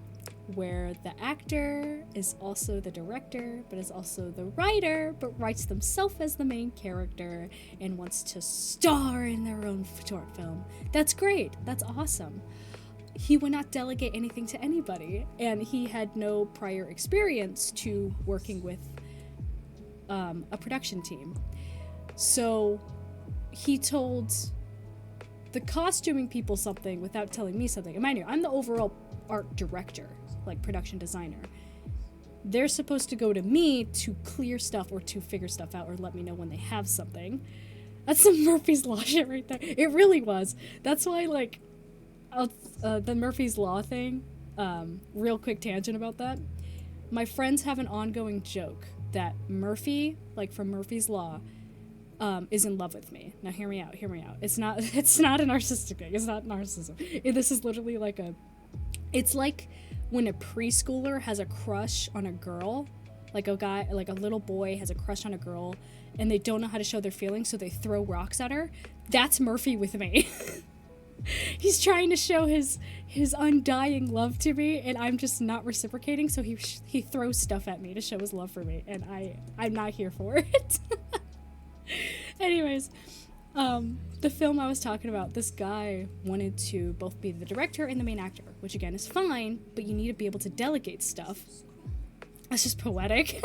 where the actor is also the director, but is also the writer, but writes themselves as the main character and wants to star in their own short film. That's great. That's awesome. He would not delegate anything to anybody, and he had no prior experience to working with a production team. So he told the costuming people something without telling me something. And mind you, I'm the overall art director, like production designer. They're supposed to go to me to clear stuff or to figure stuff out or let me know when they have something. That's some Murphy's Law shit right there. It really was. That's why, like, the Murphy's Law thing, real quick tangent about that. My friends have an ongoing joke that Murphy, like from Murphy's Law, is in love with me. Now hear me out. It's not a narcissistic thing. It's not narcissism. This is literally like it's like when a preschooler has a crush on a girl, like a little boy has a crush on a girl, and they don't know how to show their feelings, so they throw rocks at her. That's Murphy with me. He's trying to show his undying love to me, and I'm just not reciprocating, so he throws stuff at me to show his love for me, and I'm not here for it. Anyways, the film I was talking about, this guy wanted to both be the director and the main actor, which again is fine, but you need to be able to delegate stuff. That's just poetic.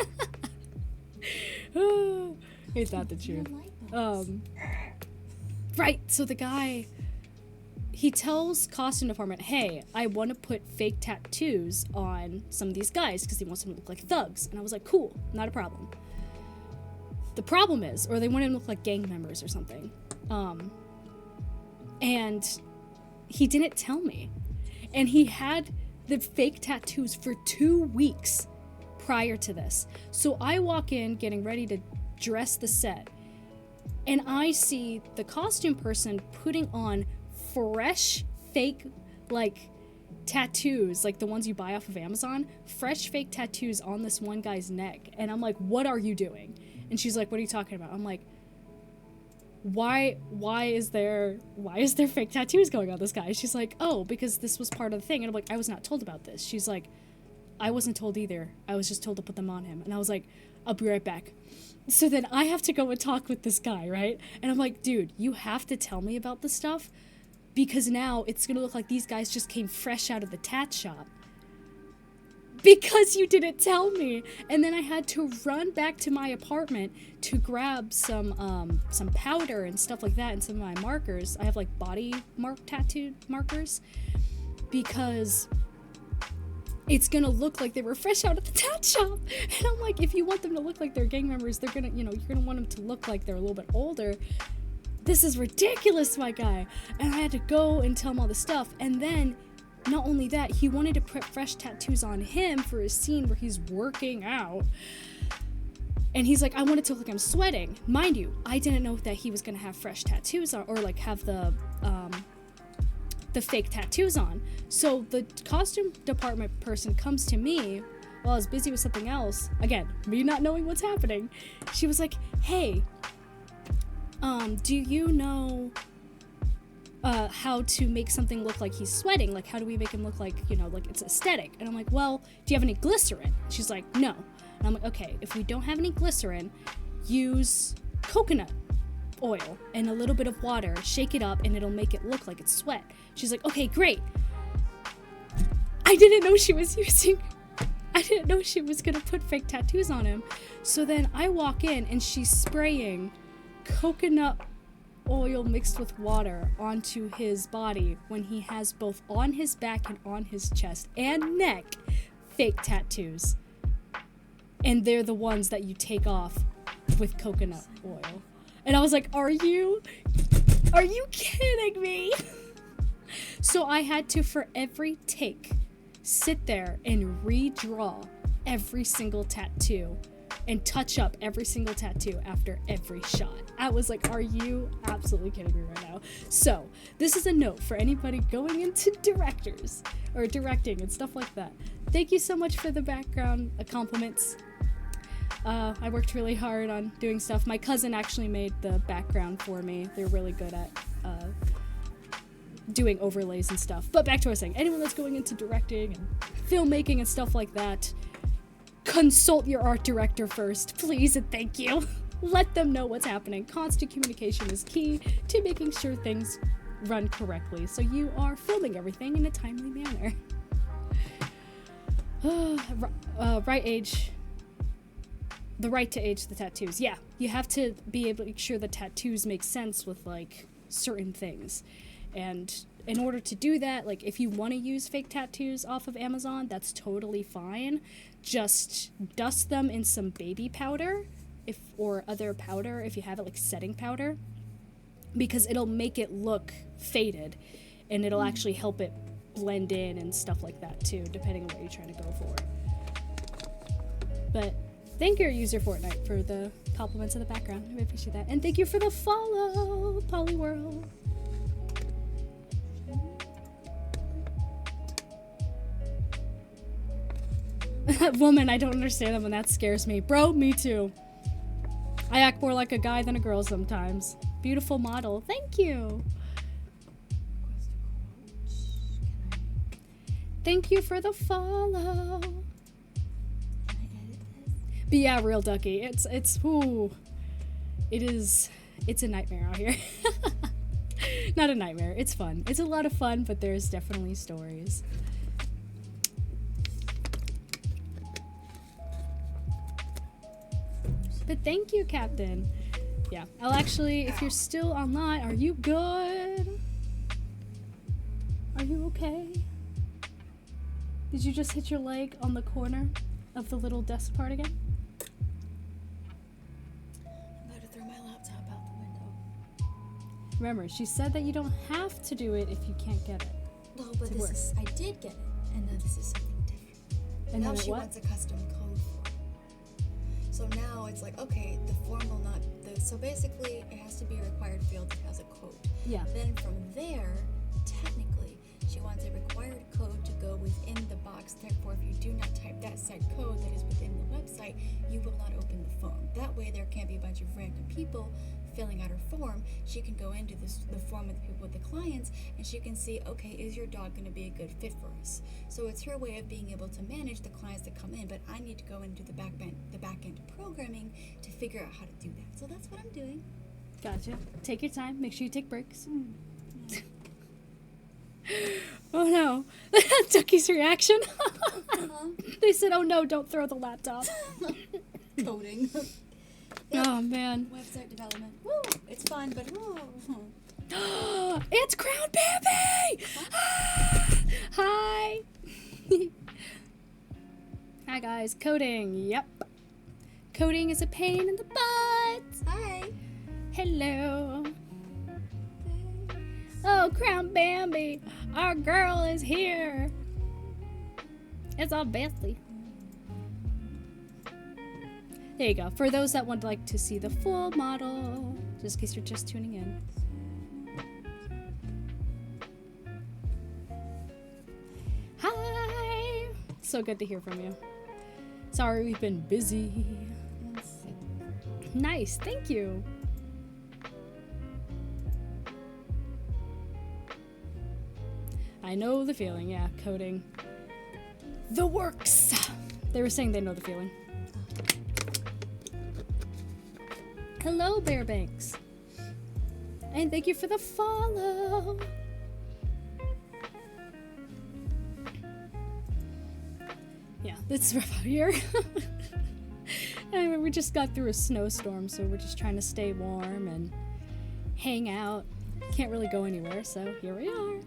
Ain't that the truth? Right, so the guy, he tells costume department, hey, I want to put fake tattoos on some of these guys because he wants them to look like thugs. And I was like, cool, not a problem. The problem is, or they want him to look like gang members or something. And he didn't tell me. And he had the fake tattoos for 2 weeks prior to this. So I walk in getting ready to dress the set, and I see the costume person putting on fresh fake, like, tattoos, like the ones you buy off of Amazon, fresh fake tattoos on this one guy's neck. And I'm like, what are you doing? And she's like, what are you talking about? I'm like, why is there fake tattoos going on this guy? She's like, oh, because this was part of the thing. And I'm like, I was not told about this. She's like, I wasn't told either. I was just told to put them on him. And I was like, I'll be right back. So then I have to go and talk with this guy, right? And I'm like, dude, you have to tell me about this stuff, because now it's gonna look like these guys just came fresh out of the tat shop. Because you didn't tell me. And then I had to run back to my apartment to grab some powder and stuff like that and some of my markers. I have like body mark tattooed markers, because it's gonna look like they were fresh out of the tat shop. And I'm like, if you want them to look like they're gang members, they're gonna, you're gonna want them to look like they're a little bit older. This is ridiculous, my guy. And I had to go and tell him all this stuff. And then, not only that, he wanted to put fresh tattoos on him for a scene where he's working out. And he's like, I want it to look like I'm sweating. Mind you, I didn't know that he was going to have fresh tattoos on, or like have the fake tattoos on. So the costume department person comes to me while I was busy with something else. Again, me not knowing what's happening. She was like, hey, do you know how to make something look like he's sweating? Like, how do we make him look like, you know, like it's aesthetic? And I'm like, well, do you have any glycerin? She's like, no. And I'm like, okay, if we don't have any glycerin, use coconut oil and a little bit of water, shake it up, and it'll make it look like it's sweat. She's like, okay, great. I didn't know she was gonna put fake tattoos on him. So then I walk in and she's spraying coconut oil mixed with water onto his body when he has both on his back and on his chest and neck fake tattoos. And they're the ones that you take off with coconut oil. And I was like, are you kidding me? So I had to, for every take, sit there and redraw every single tattoo and touch up every single tattoo after every shot. I was like, are you absolutely kidding me right now? So this is a note for anybody going into directors or directing and stuff like that. Thank you so much for the background compliments. I worked really hard on doing stuff. My cousin actually made the background for me. They're really good at doing overlays and stuff. But back to what I was saying, anyone that's going into directing and filmmaking and stuff like that, consult your art director first, please and thank you. Let them know what's happening. Constant communication is key to making sure things run correctly, so you are filming everything in a timely manner. Right age. The right to age the tattoos. Yeah, you have to be able to make sure the tattoos make sense with, like, certain things. And in order to do that, like, if you want to use fake tattoos off of Amazon, that's totally fine. Just dust them in some baby powder, or other powder, if you have it, like setting powder, because it'll make it look faded, and it'll actually help it blend in and stuff like that, too, depending on what you're trying to go for. But thank you, user Fortnite, for the compliments in the background. I really appreciate that. And thank you for the follow, Polyworld. Woman, I don't understand them, and that scares me. Bro, me too. I act more like a guy than a girl sometimes. Beautiful model. Thank you. Thank you for the follow. But yeah, real ducky. It's a nightmare out here. Not a nightmare. It's fun. It's a lot of fun, but there's definitely stories. But thank you, Captain. Yeah, I'll actually, if you're still online, are you good? Are you okay? Did you just hit your leg on the corner of the little desk part again? I'm about to throw my laptop out the window. Remember, she said that you don't have to do it if you can't get it. No, but I did get it, and then this is something different. And now then she wants a custom code for it. So now it's like, okay, the form will not, so basically it has to be a required field that has a code. Yeah. Then from there, technically, she wants a required code to go within the box. Therefore, if you do not type that said code that is within the website, you will not open the form. That way there can't be a bunch of random people filling out her form. She can go into the form with the people, with the clients, and she can see, okay, is your dog going to be a good fit for us? So it's her way of being able to manage the clients that come in, but I need to go into the back end programming to figure out how to do that. So that's what I'm doing. Gotcha. Take your time. Make sure you take breaks. Oh no. Ducky's reaction. They said, oh no, don't throw the laptop. Coding. Oh man. Website development. Woo! It's fun, but woo! It's Crown Baby! Hi! Hi guys, coding, yep. Coding is a pain in the butt. Hi! Hello. Oh, Crown Bambi, our girl is here. It's our bestie. There you go. For those that would like to see the full model, just in case you're just tuning in. Hi! So good to hear from you. Sorry we've been busy. Nice, thank you. I know the feeling, yeah, coding. The works! They were saying they know the feeling. Hello, Bearbanks. And thank you for the follow. Yeah, it's rough out here. Anyway, we just got through a snowstorm, so we're just trying to stay warm and hang out. Can't really go anywhere, so here we are.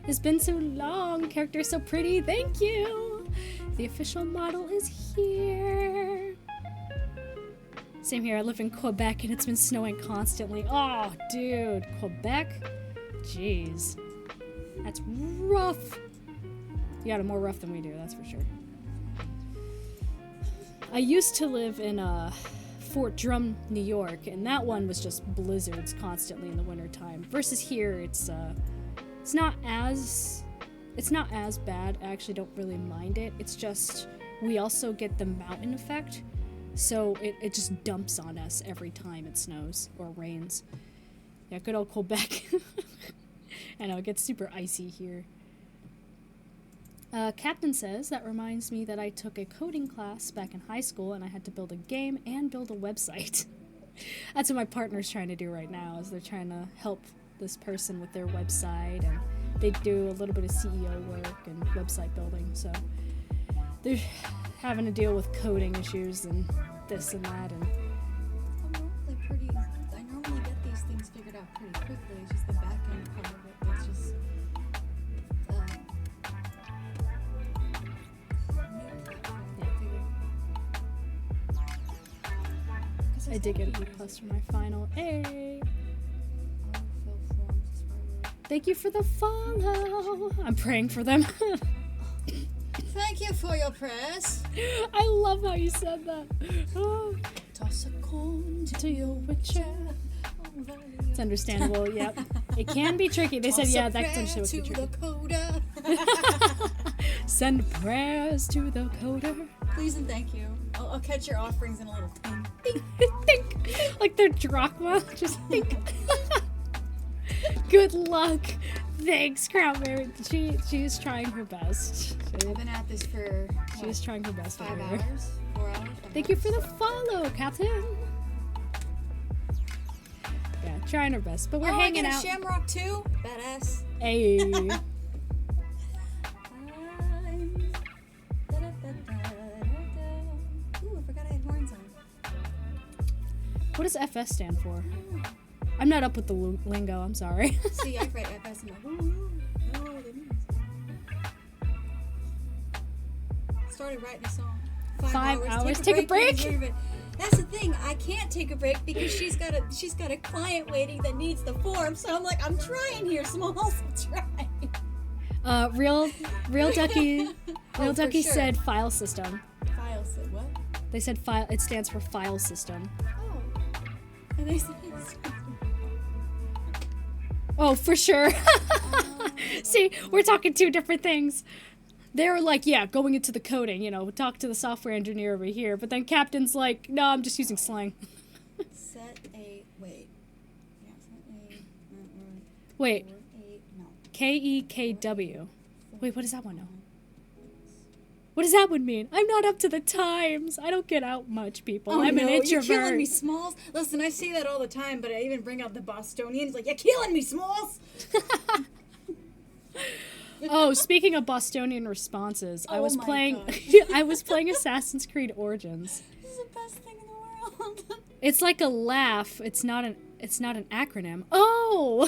It's been so long. Character so pretty. Thank you. The official model is here. Same here. I live in Quebec and it's been snowing constantly. Oh, dude. Quebec? Jeez. That's rough. You got it more rough than we do, that's for sure. I used to live in Fort Drum, New York, and that one was just blizzards constantly in the wintertime. Versus here, it's not as bad. I actually don't really mind it. It's just we also get the mountain effect, so it just dumps on us every time it snows or rains. Yeah, good old Quebec. I know, it gets super icy here. Captain says, that reminds me that I took a coding class back in high school and I had to build a game and build a website. That's what my partner's trying to do right now, is they're trying to help this person with their website, and they do a little bit of CEO work and website building, so they're having to deal with coding issues and this and that. And I normally get these things figured out pretty quickly. It's just the back end part of it that's just I did get a B+ for my final. Hey! Thank you for the follow. I'm praying for them. Thank you for your prayers. I love how you said that. Oh. Toss a coin To your witcher. It's understandable, yep. It can be tricky. They said, yeah, that's understandable. To the coder. Send prayers to the coder. Please and thank you. I'll catch your offerings in a little thing. Think. Like their drachma. Just think. Good luck. Thanks, Crown Mary. She's trying her best. I've been at this for She's trying her best. 5 hours? 4 hours? Thank you for the follow, Captain. Yeah, trying her best, but we're hanging I get out. a shamrock too? Badass. Hey. Ooh, I forgot I had horns on. What does FS stand for? I'm not up with the lingo, I'm sorry. See, I've read FS and I'm like, oh, no, it means. Started writing a song. 5 hours. Take a break. That's the thing. I can't take a break because she's got a client waiting that needs the form. So I'm like, I'm trying here, Smalls. I'm trying. Real Ducky Sure. said file system. File said what? They said file. It stands for file system. Oh. And they said. Oh, for sure. See, we're talking two different things. They were like, yeah, going into the coding, talk to the software engineer over here. But then Captain's like, no, I'm just using slang. Wait. KEKW. Wait, what does that one know? What does that one mean? I'm not up to the times. I don't get out much, people. Oh, I'm an introvert. You're killing me, Smalls. Listen, I say that all the time, but I even bring out the Bostonians. Like, you're killing me, Smalls. Oh, speaking of Bostonian responses, I was playing Assassin's Creed Origins. This is the best thing in the world. It's like a laugh. It's not an acronym. Oh.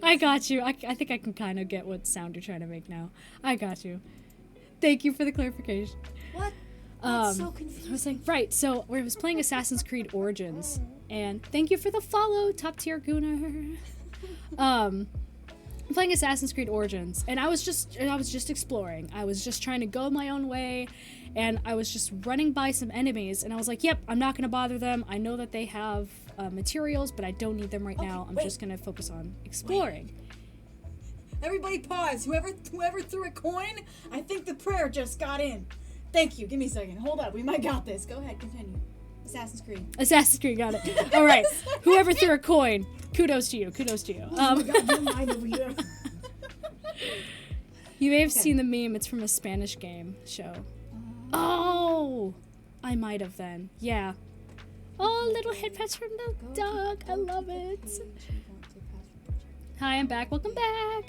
I got you. I think I can kind of get what sound you're trying to make now. I got you. Thank you for the clarification. That's so confusing. I was like, right, so I was playing Assassin's Creed Origins, and thank you for the follow, top tier gooner. I'm playing Assassin's Creed Origins, and I was just exploring. I was just trying to go my own way, and I was just running by some enemies, and I was like, yep, I'm not gonna bother them. I know that they have materials, but I don't need them right now. I'm just gonna focus on exploring. Everybody pause. Whoever threw a coin, I think the prayer just got in. Thank you. Give me a second. Hold up. We might got this. Go ahead. Continue. Assassin's Creed. Assassin's Creed, got it. All right. Whoever threw a coin, kudos to you. Kudos to you. Oh my God, you're mine over here. You may have seen the meme. It's from a Spanish game show. Oh, I might have then. Yeah. Oh, little head pets from the dog. I love it. Hi, I'm back. Welcome back.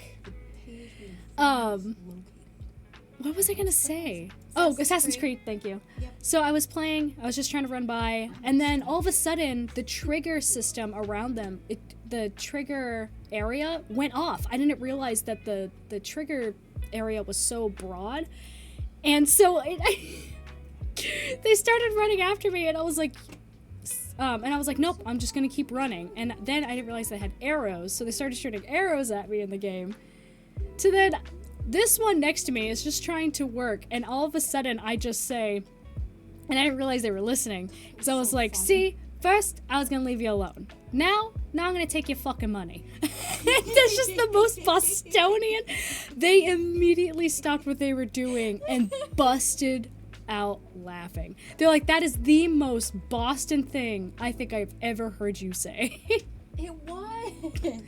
What was I gonna say? Assassin's Creed. Thank you. Yep. So I was just trying to run by, and then all of a sudden, the trigger system around them, the trigger area went off. I didn't realize that the trigger area was so broad, and so they started running after me, and I was like, nope, I'm just gonna keep running. And then I didn't realize they had arrows, so they started shooting arrows at me in the game. So then this one next to me is just trying to work, and all of a sudden I just say, and I didn't realize they were listening, because I was like, see, first I was gonna leave you alone. Now I'm gonna take your fucking money. That's just the most Bostonian. They immediately stopped what they were doing and busted out laughing. They're like, that is the most Boston thing I think I've ever heard you say. It was.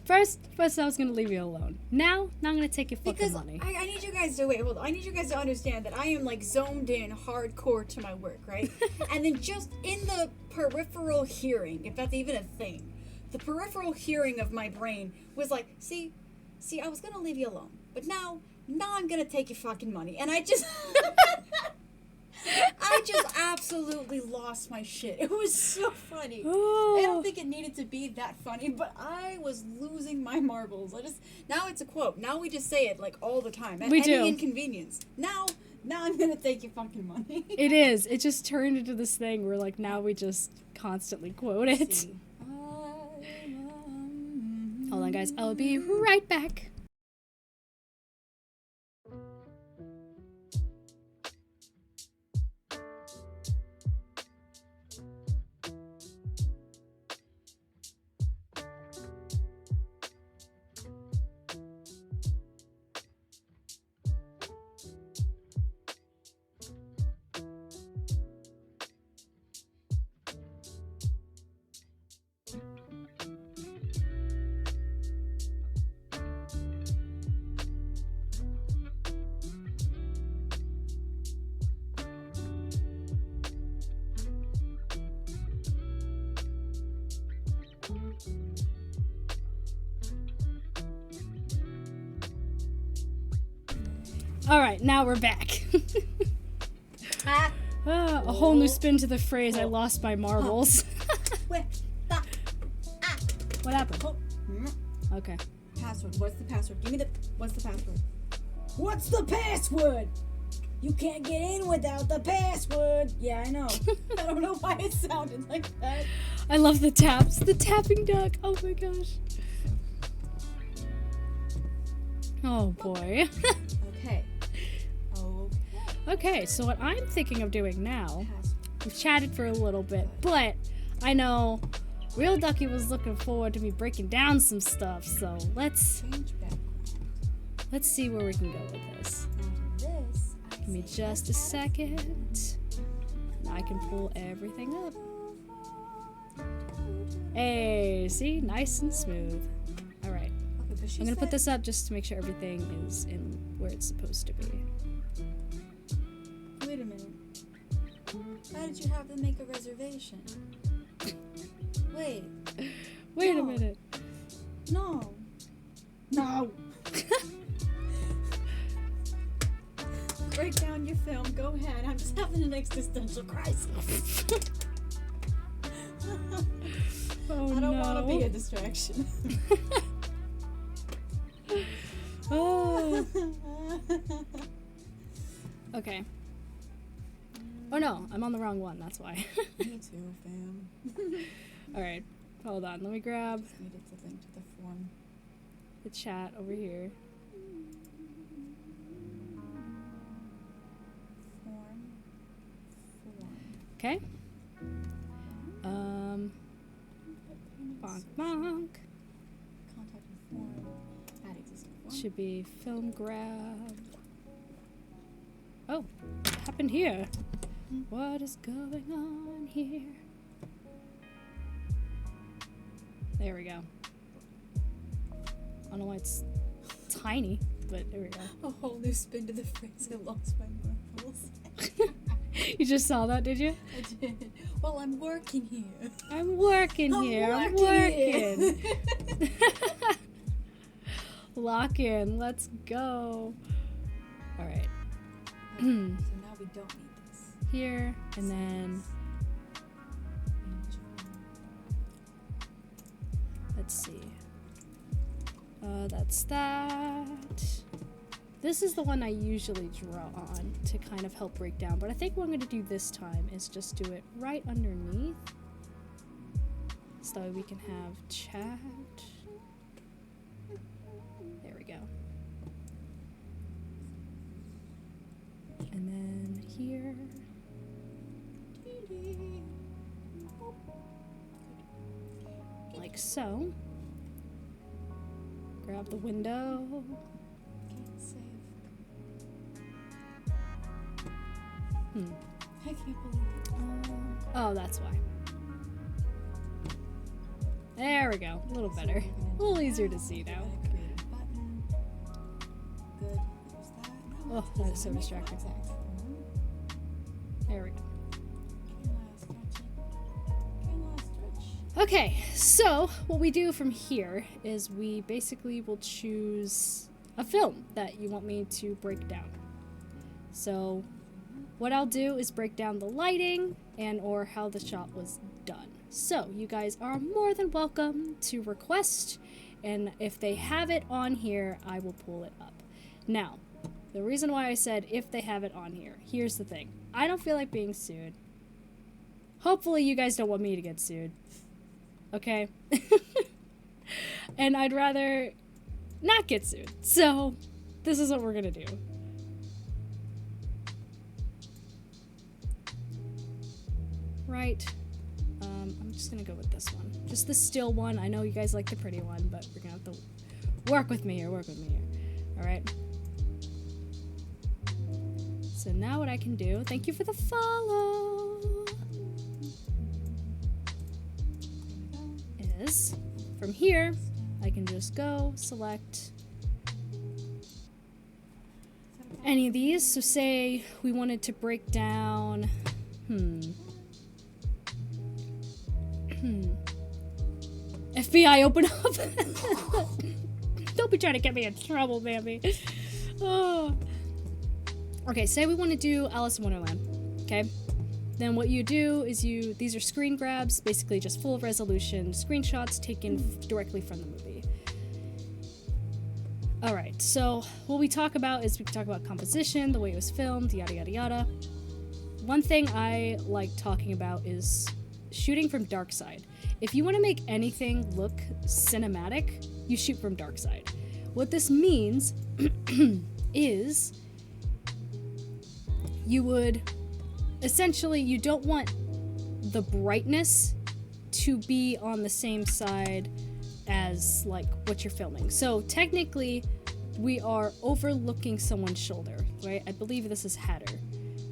First I was gonna leave you alone. Now I'm gonna take your fucking money. I need you guys to hold on. I need you guys to understand that I am like zoned in hardcore to my work, right? And then just in the peripheral hearing, if that's even a thing, the peripheral hearing of my brain was like, see, I was gonna leave you alone, but now I'm gonna take your fucking money, and I just absolutely lost my shit. It was so funny. Oh. I don't think it needed to be that funny, but I was losing my marbles. Now it's a quote. Now we just say it like all the time. At any inconvenience. Now I'm gonna take your fucking money. It is. It just turned into this thing where like now we just constantly quote it. Hold on, guys. I'll be right back. All right, now we're back. A whole new spin to the phrase, I lost my marbles. What happened? Okay. Password. What's the password? What's the password? What's the password? You can't get in without the password. Yeah, I know. I don't know why it sounded like that. I love the taps. The tapping duck. Oh my gosh. Oh boy. Okay, so what I'm thinking of doing now, we've chatted for a little bit, but I know Real Ducky was looking forward to me breaking down some stuff, so let's see where we can go with this. Give me just a second. I can pull everything up. Hey, see? Nice and smooth. Alright. I'm gonna put this up just to make sure everything is in where it's supposed to be. Wait a minute. Why did you have them make a reservation? Wait a minute. No. Break down your film. Go ahead. I'm just having an existential crisis. Oh, I don't want to be a distraction. Oh. Okay. Oh no, I'm on the wrong one, that's why. Me too, fam. Alright, hold on. Let me grab Just needed to link to the form. the chat over here. Form. Okay. Bonk bonk. Contact and form. Add existing form. Should be film grab. Oh, what happened here? What is going on here? There we go. I don't know why it's tiny, but there we go. A whole new spin to the phrase. I lost my marbles. You just saw that, did you? I did. Well, I'm working here. I'm working here. I'm working. Lock in. Let's go. All right. So now we don't need this. Here and then let's see. That's that. This is the one I usually draw on to kind of help break down, but I think what I'm going to do this time is just do it right underneath so that we can have chat. There we go. And then here. Like so. Grab the window. Can't save. Hmm. I can't believe it. Oh, that's why. There we go. A little better. A little easier to see now. Create a button. Good. There's that. Now Oh, that is so distracting. exact form. There we go. Can I stretch it? Can I stretch? Okay, so what we do from here is we basically will choose a film that you want me to break down. So what I'll do is break down the lighting and or how the shot was done. So you guys are more than welcome to request, and if they have it on here, I will pull it up. Now, the reason why I said if they have it on here, here's the thing. I don't feel like being sued. Hopefully you guys don't want me to get sued. Okay? And I'd rather not get sued. So, this is what we're gonna do. Right. I'm just gonna go with this one. Just the still one. I know you guys like the pretty one, but we're gonna have to work with me here. Alright? So now what I can do, thank you for the follow, is from here, I can just go select any of these. So say we wanted to break down, FBI, open up. Don't be trying to get me in trouble, baby. Oh. Okay, say we want to do Alice in Wonderland, okay? Then what you do is these are screen grabs, basically just full resolution screenshots taken directly from the movie. Alright, so what we talk about is we can talk about composition, the way it was filmed, yada yada yada. One thing I like talking about is shooting from dark side. If you want to make anything look cinematic, you shoot from dark side. What this means is you would essentially, you don't want the brightness to be on the same side as like what you're filming. So technically we are overlooking someone's shoulder, right? I believe this is Hatter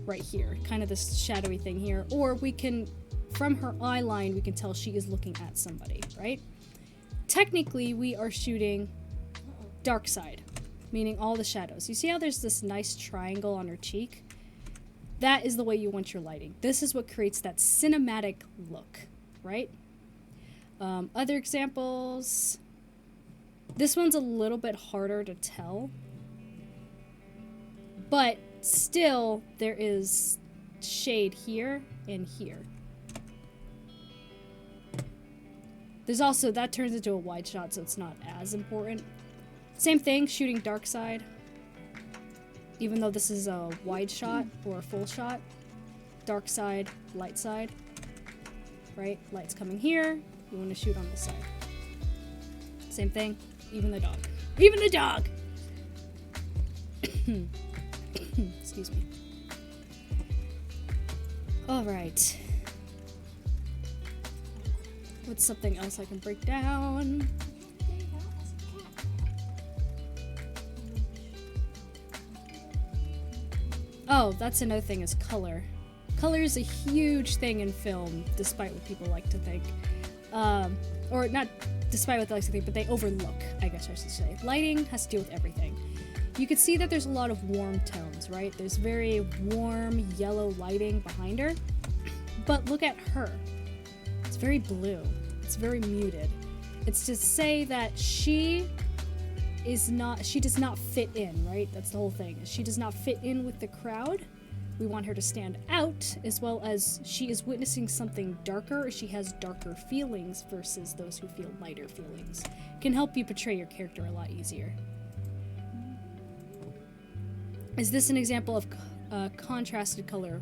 right here, kind of this shadowy thing here, or we can, from her eye line, we can tell she is looking at somebody, right? Technically we are shooting dark side, meaning all the shadows. You see how there's this nice triangle on her cheek? That is the way you want your lighting. This is what creates that cinematic look, right? Other examples. This one's a little bit harder to tell, but still there is shade here and here. There's also, that turns into a wide shot, so it's not as important. Same thing, shooting dark side. Even though this is a wide shot or a full shot. dark side, light side, right? Light's coming here, you want to shoot on this side. Same thing, even the dog. Even the dog! Excuse me. Alright. What's something else I can break down? Oh, that's another thing is color. Color is a huge thing in film, despite what people like to think. Or not despite what they like to think, but they overlook, I guess I should say. Lighting has to do with everything. You can see that there's a lot of warm tones, right? There's very warm yellow lighting behind her. But look at her. It's very blue. It's very muted. It's to say that she does not fit in, right? That's the whole thing. She does not fit in with the crowd. We want her to stand out, as well as she is witnessing something darker, or she has darker feelings versus those who feel lighter feelings. Can help you portray your character a lot easier. Is this an example of contrasted color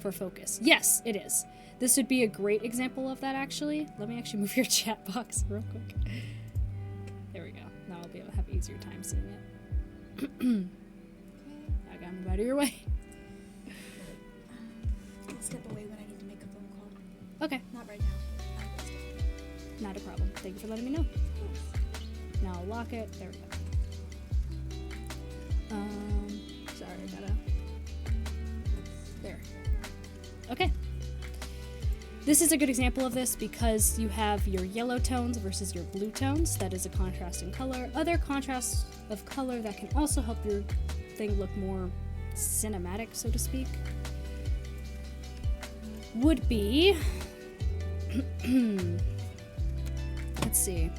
for focus? Yes, it is. This would be a great example of that, actually. Let me actually move your chat box real quick. There we go. Now I'll be able to have an easier time seeing it. I got him out of your way. I'll step away when I need to make a phone call. Okay. Not right now. Not a problem. Thank you for letting me know. Now I'll lock it. There we go. Sorry, I gotta... There. Okay. This is a good example of this because you have your yellow tones versus your blue tones. That is a contrast in color. Other contrasts of color that can also help your thing look more cinematic, so to speak, would be... Let's see.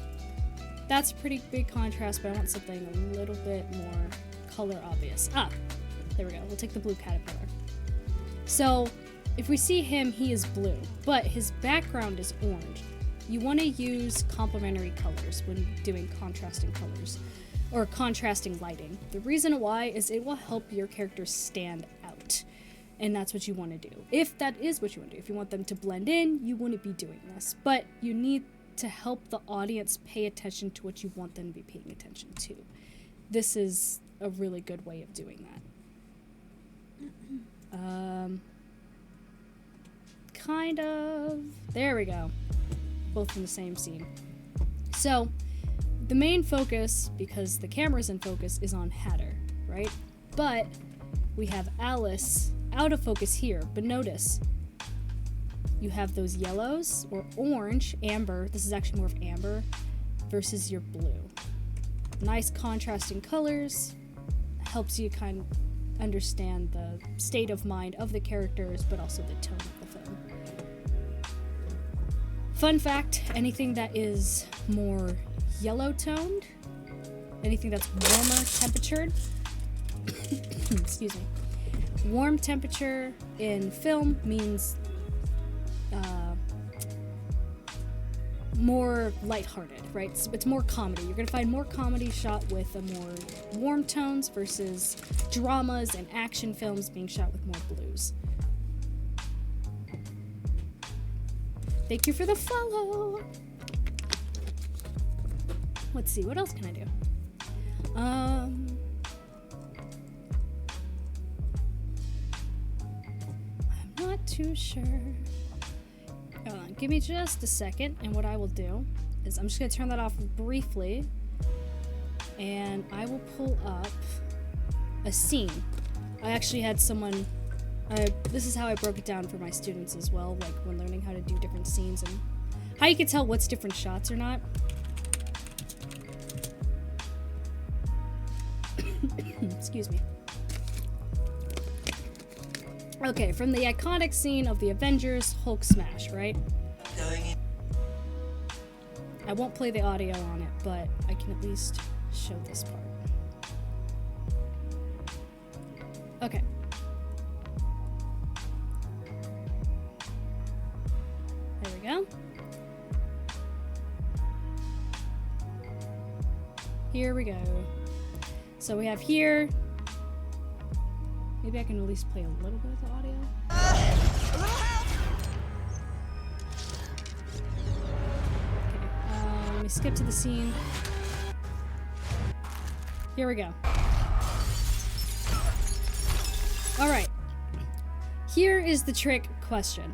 That's a pretty big contrast, but I want something a little bit more color obvious. Ah, there we go. We'll take the blue caterpillar. So, if we see him, he is blue, but his background is orange. You want to use complementary colors when doing contrasting colors, or contrasting lighting. The reason why is it will help your character stand out, and that's what you want to do. If that is what you want to do, if you want them to blend in, you wouldn't be doing this, but you need to help the audience pay attention to what you want them to be paying attention to. This is a really good way of doing that. Kind of. There we go. Both in the same scene. So, the main focus, because the camera's in focus, is on Hatter, right? But we have Alice out of focus here. But notice, you have those yellows, or orange, amber. This is actually more of amber, versus your blue. Nice contrasting colors. Helps you kind of understand the state of mind of the characters, but also the tone of the film. Fun fact, anything that is more yellow toned, anything that's warmer temperatured, excuse me, warm temperature in film means more lighthearted, right? So it's more comedy. You're gonna find more comedy shot with a more warm tones versus dramas and action films being shot with more blues. Thank you for the follow. Let's see, what else can I do? I'm not too sure. Hold on, give me just a second, and what I will do is I'm just going to turn that off briefly, and I will pull up a scene. I actually had someone, this is how I broke it down for my students as well, like when learning how to do different scenes and how you can tell what's different shots or not. Excuse me. Okay, from the iconic scene of the Avengers Hulk smash, right? I won't play the audio on it, but I can at least show this part. Okay. There we go. Here we go. So we have here, Maybe I can at least play a little bit of the audio. Okay, let me skip to the scene. Here we go. Alright. Here is the trick question.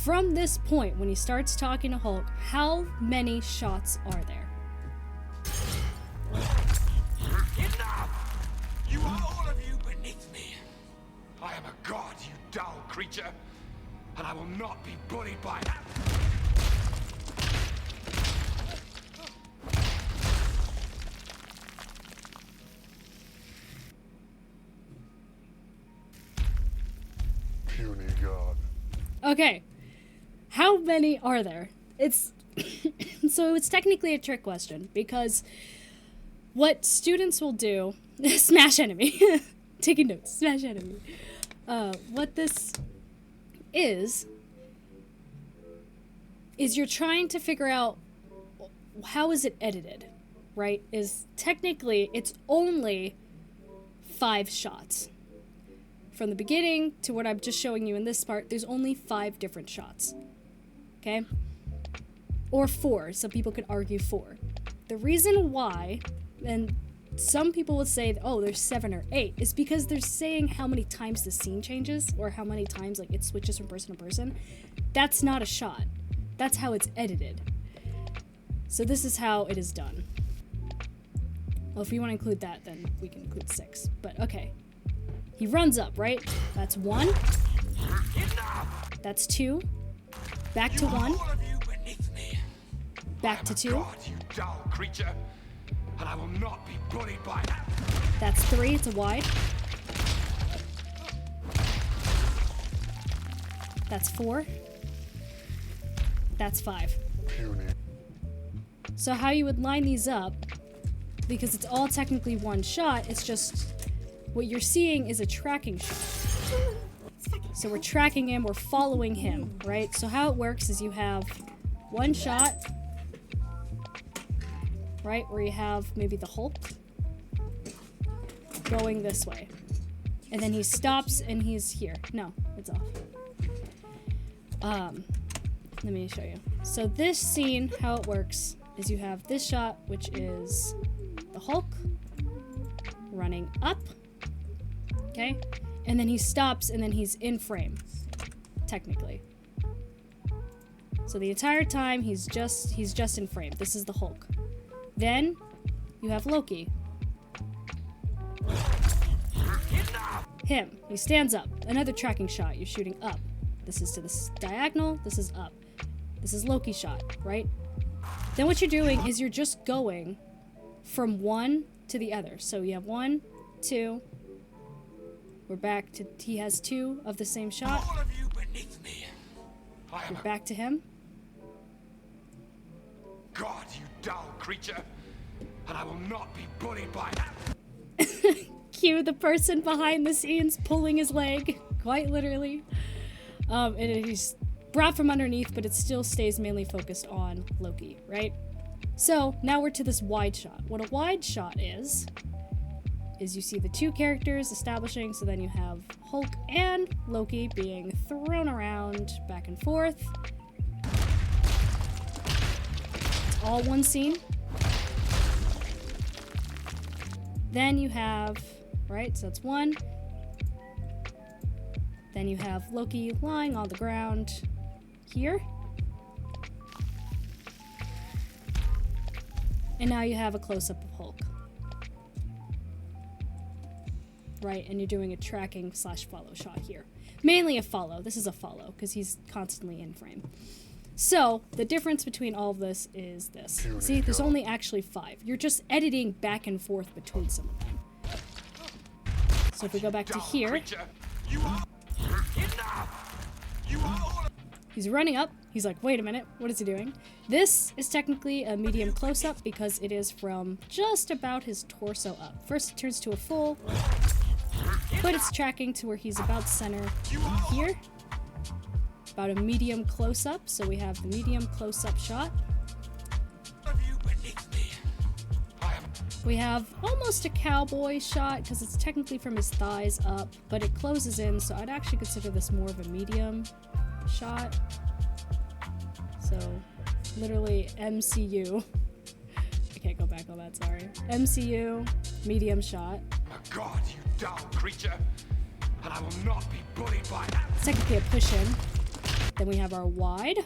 From this point, when he starts talking to Hulk, how many shots are there? Enough! You are all of you beneath me. I am a god, you dull creature, and I will not be bullied by that. Puny god. Okay. How many are there? It's so it's technically a trick question because what students will do smash enemy. Taking notes. Smash enemy. What this is you're trying to figure out how is it edited, right? Is technically it's only 5 shots. From the beginning to what I'm just showing you in this part, there's only 5 different shots. Okay? Or 4. Some people could argue 4. The reason why, and some people would say, oh, there's 7 or 8, is because they're saying how many times the scene changes, or how many times like it switches from person to person. That's not a shot. That's how it's edited. So this is how it is done. Well, if you want to include that, then we can include 6. But okay. He runs up, right? That's 1. That's 2. Back to 1. Back to 2. God, you dull creature, and I will not be bullied by that. That's 3. It's a wide. That's 4. That's 5. Puny. So how you would line these up, because it's all technically one shot, it's just what you're seeing is a tracking shot. So we're tracking him, we're following him, right? So how it works is you have one shot, right, where you have maybe the Hulk going this way. And then he stops and he's here. No, it's off. Let me show you. So this scene, how it works is you have this shot, which is the Hulk running up. Okay? And then he stops and then he's in frame, technically. So the entire time he's just in frame. This is the Hulk. Then you have Loki. Him. He stands up. Another tracking shot. You're shooting up. This is to the diagonal. This is up. This is Loki shot, right? Then what you're doing is you're just going from one to the other. So you have 1, 2. We're back to, he has 2 of the same shot. All of you beneath me. I am We're a back to him. god, you dull creature, and I will not be bullied by that. Cue the person behind the scenes pulling his leg, quite literally. And he's brought from underneath, but it still stays mainly focused on Loki, right? So now we're to this wide shot. What a wide shot is you see the 2 characters establishing, so then you have Hulk and Loki being thrown around back and forth. It's all one scene. Then you have, right, so that's 1. Then you have Loki lying on the ground here. And now you have a close-up of Hulk. Right, and you're doing a tracking / follow shot here. Mainly a follow. This is a follow, because he's constantly in frame. So, the difference between all of this is this. See, there's only actually 5. You're just editing back and forth between some of them. So if we go back to here, he's running up. He's like, wait a minute, what is he doing? This is technically a medium close-up because it is from just about his torso up. First it turns to a full, but it's tracking to where he's about center here. About a medium close-up, so we have the medium close-up shot. We have almost a cowboy shot because it's technically from his thighs up, but it closes in, so I'd actually consider this more of a medium shot. So, literally MCU. I can't go back on that, sorry. MCU, medium shot. My God, you dull creature, and I will not be bullied by that. It's technically a push-in. Then we have our wide.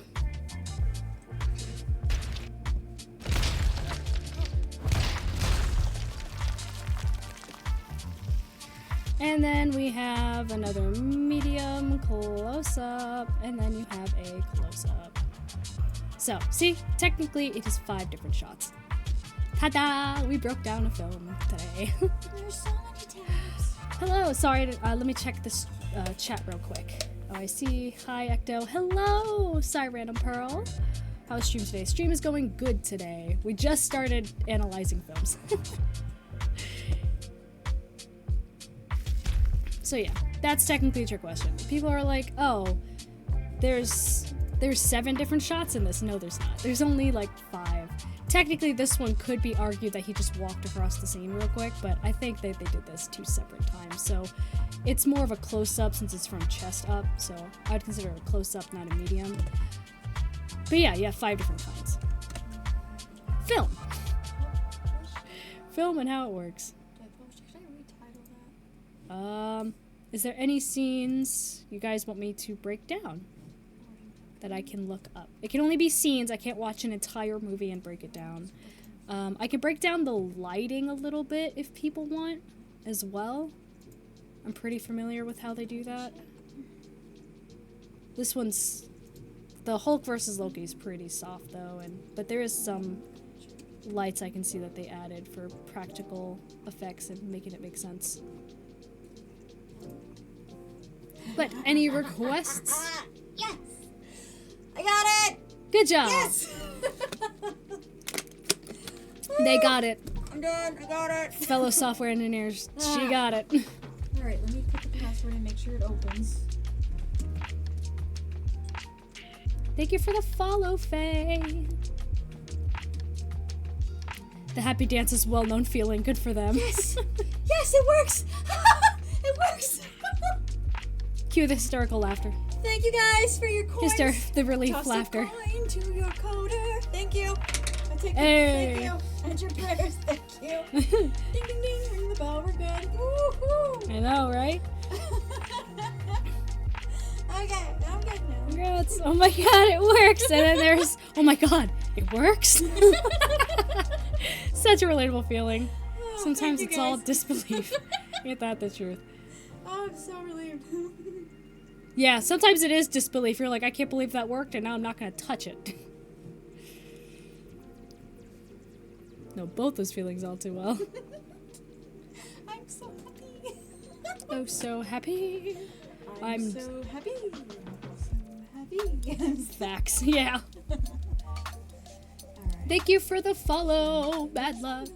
And then we have another medium close-up, and then you have a close-up. So, see, technically it is 5 different shots. Ta-da! We broke down a film today. There's so many tabs. Hello, sorry, let me check this chat real quick. Oh, I see. Hi, Ecto. Hello, Sorry Random Pearl. How's stream today? Stream is going good today. We just started analyzing films. So yeah, that's technically a trick question. People are like, oh, there's 7 different shots in this. No, there's not. There's only like 5. Technically, this one could be argued that he just walked across the scene real quick, but I think that they did this 2 separate times. So it's more of a close-up since it's from chest up. So I would consider it a close-up, not a medium. But yeah, you have 5 different kinds. Film. Film and how it works. Should I retitle that? Is there any scenes you guys want me to break down that I can look up? It can only be scenes. I can't watch an entire movie and break it down. I can break down the lighting a little bit if people want as well. I'm pretty familiar with how they do that. This one's... The Hulk versus Loki is pretty soft though, but there is some lights I can see that they added for practical effects and making it make sense. But any requests? Yes! I got it! Good job! Yes! They got it. I'm done. I got it. Fellow software engineers, she got it. Alright, let me put the password and make sure it opens. Thank you for the follow, Faye. The happy dance is well-known feeling. Good for them. Yes! Yes, it works! It works! Cue the hysterical laughter. Thank you guys for your coins. The relief Toss laughter. a coin to your coder. Thank you. I take Hey. it. Thank you. And your prayers. Thank you. Ding ding ding. Ring the bell. We're good. Woohoo! I know, right? Okay, I'm good now. Congrats. Oh my god, it works. And then there's, oh my god, it works? Such a relatable feeling. Oh, Sometimes thank it's you all guys. disbelief. Ain't that the truth? Oh, I'm so relieved. Yeah, sometimes it is disbelief. You're like, I can't believe that worked, and now I'm not going to touch it. No, both those feelings all too well. I'm so happy. Oh, so happy. I'm so happy. I'm so happy. Facts, yeah. Alright. Thank you for the follow. Bad luck.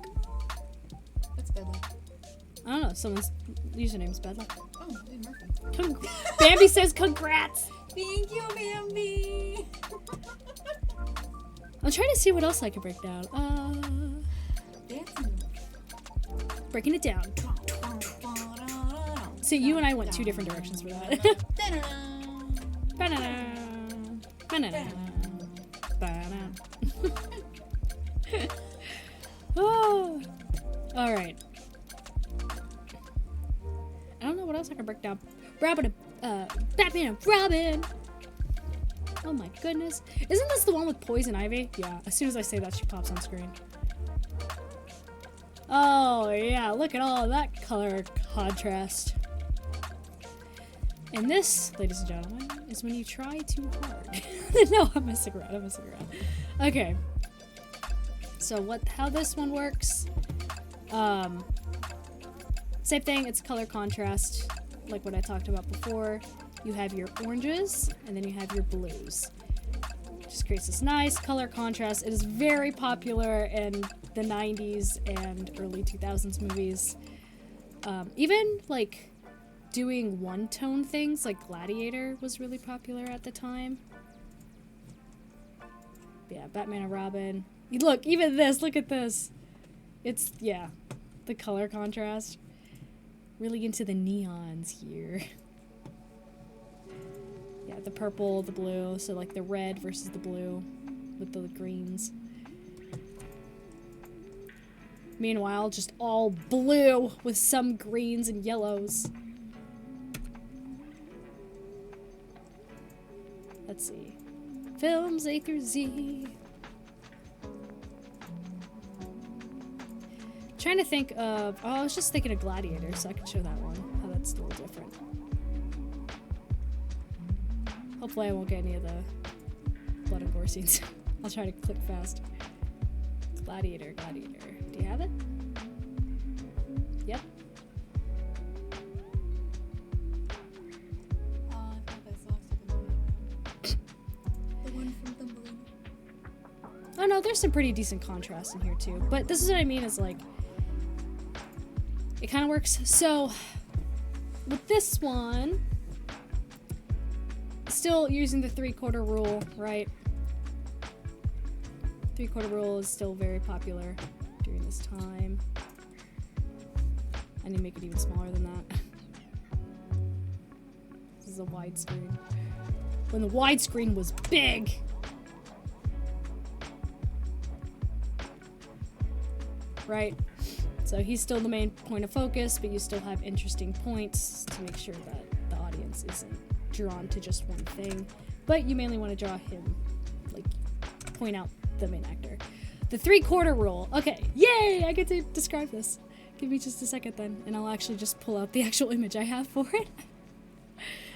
What's bad luck? I don't know, someone's username's bad luck. Oh, Lee Murphy. Bambi says congrats. Thank you, Bambi. I'm trying to see what else I can break down. Dancing. Breaking it down. See, you and I went 2 different directions for that. Ba-na-na. Ba-na-na. Ba-na. Oh. All right. I don't know what else I can break down. Batman and Robin. Oh my goodness. Isn't this the one with Poison Ivy? Yeah, as soon as I say that, she pops on screen. Oh yeah, look at all of that color contrast. And this, ladies and gentlemen, is when you try too hard. No, I'm messing around. Okay. So how this one works, same thing, it's color contrast, like what I talked about before. You have your oranges, and then you have your blues. Just creates this nice color contrast. It is very popular in the 90s and early 2000s movies. Even, like, doing one-tone things, like Gladiator was really popular at the time. Yeah, Batman and Robin. Look, even this, look at this. It's, yeah, the color contrast. Really into the neons here. Yeah, the purple, the blue, so like the red versus the blue with the greens. Meanwhile, just all blue with some greens and yellows. Let's see. Films A through Z. Trying to think of... Oh, I was just thinking of Gladiator, so I could show that one. How that's a little different. Hopefully I won't get any of the blood and gore scenes. I'll try to click fast. Gladiator, Gladiator. Do you have it? Yep. I thought I saw something. The one from Thumbelina. Oh no, there's some pretty decent contrast in here too. But this is what I mean is like... It kind of works. So, with this one... Still using the 3/4 rule, right? 3/4 rule is still very popular during this time. I need to make it even smaller than that. This is a widescreen. When the widescreen was big! Right? So he's still the main point of focus, but you still have interesting points to make sure that the audience isn't drawn to just one thing. But you mainly want to draw him, like, point out the main actor. The 3/4 rule. Okay, yay! I get to describe this. Give me just a second then, and I'll actually just pull out the actual image I have for it.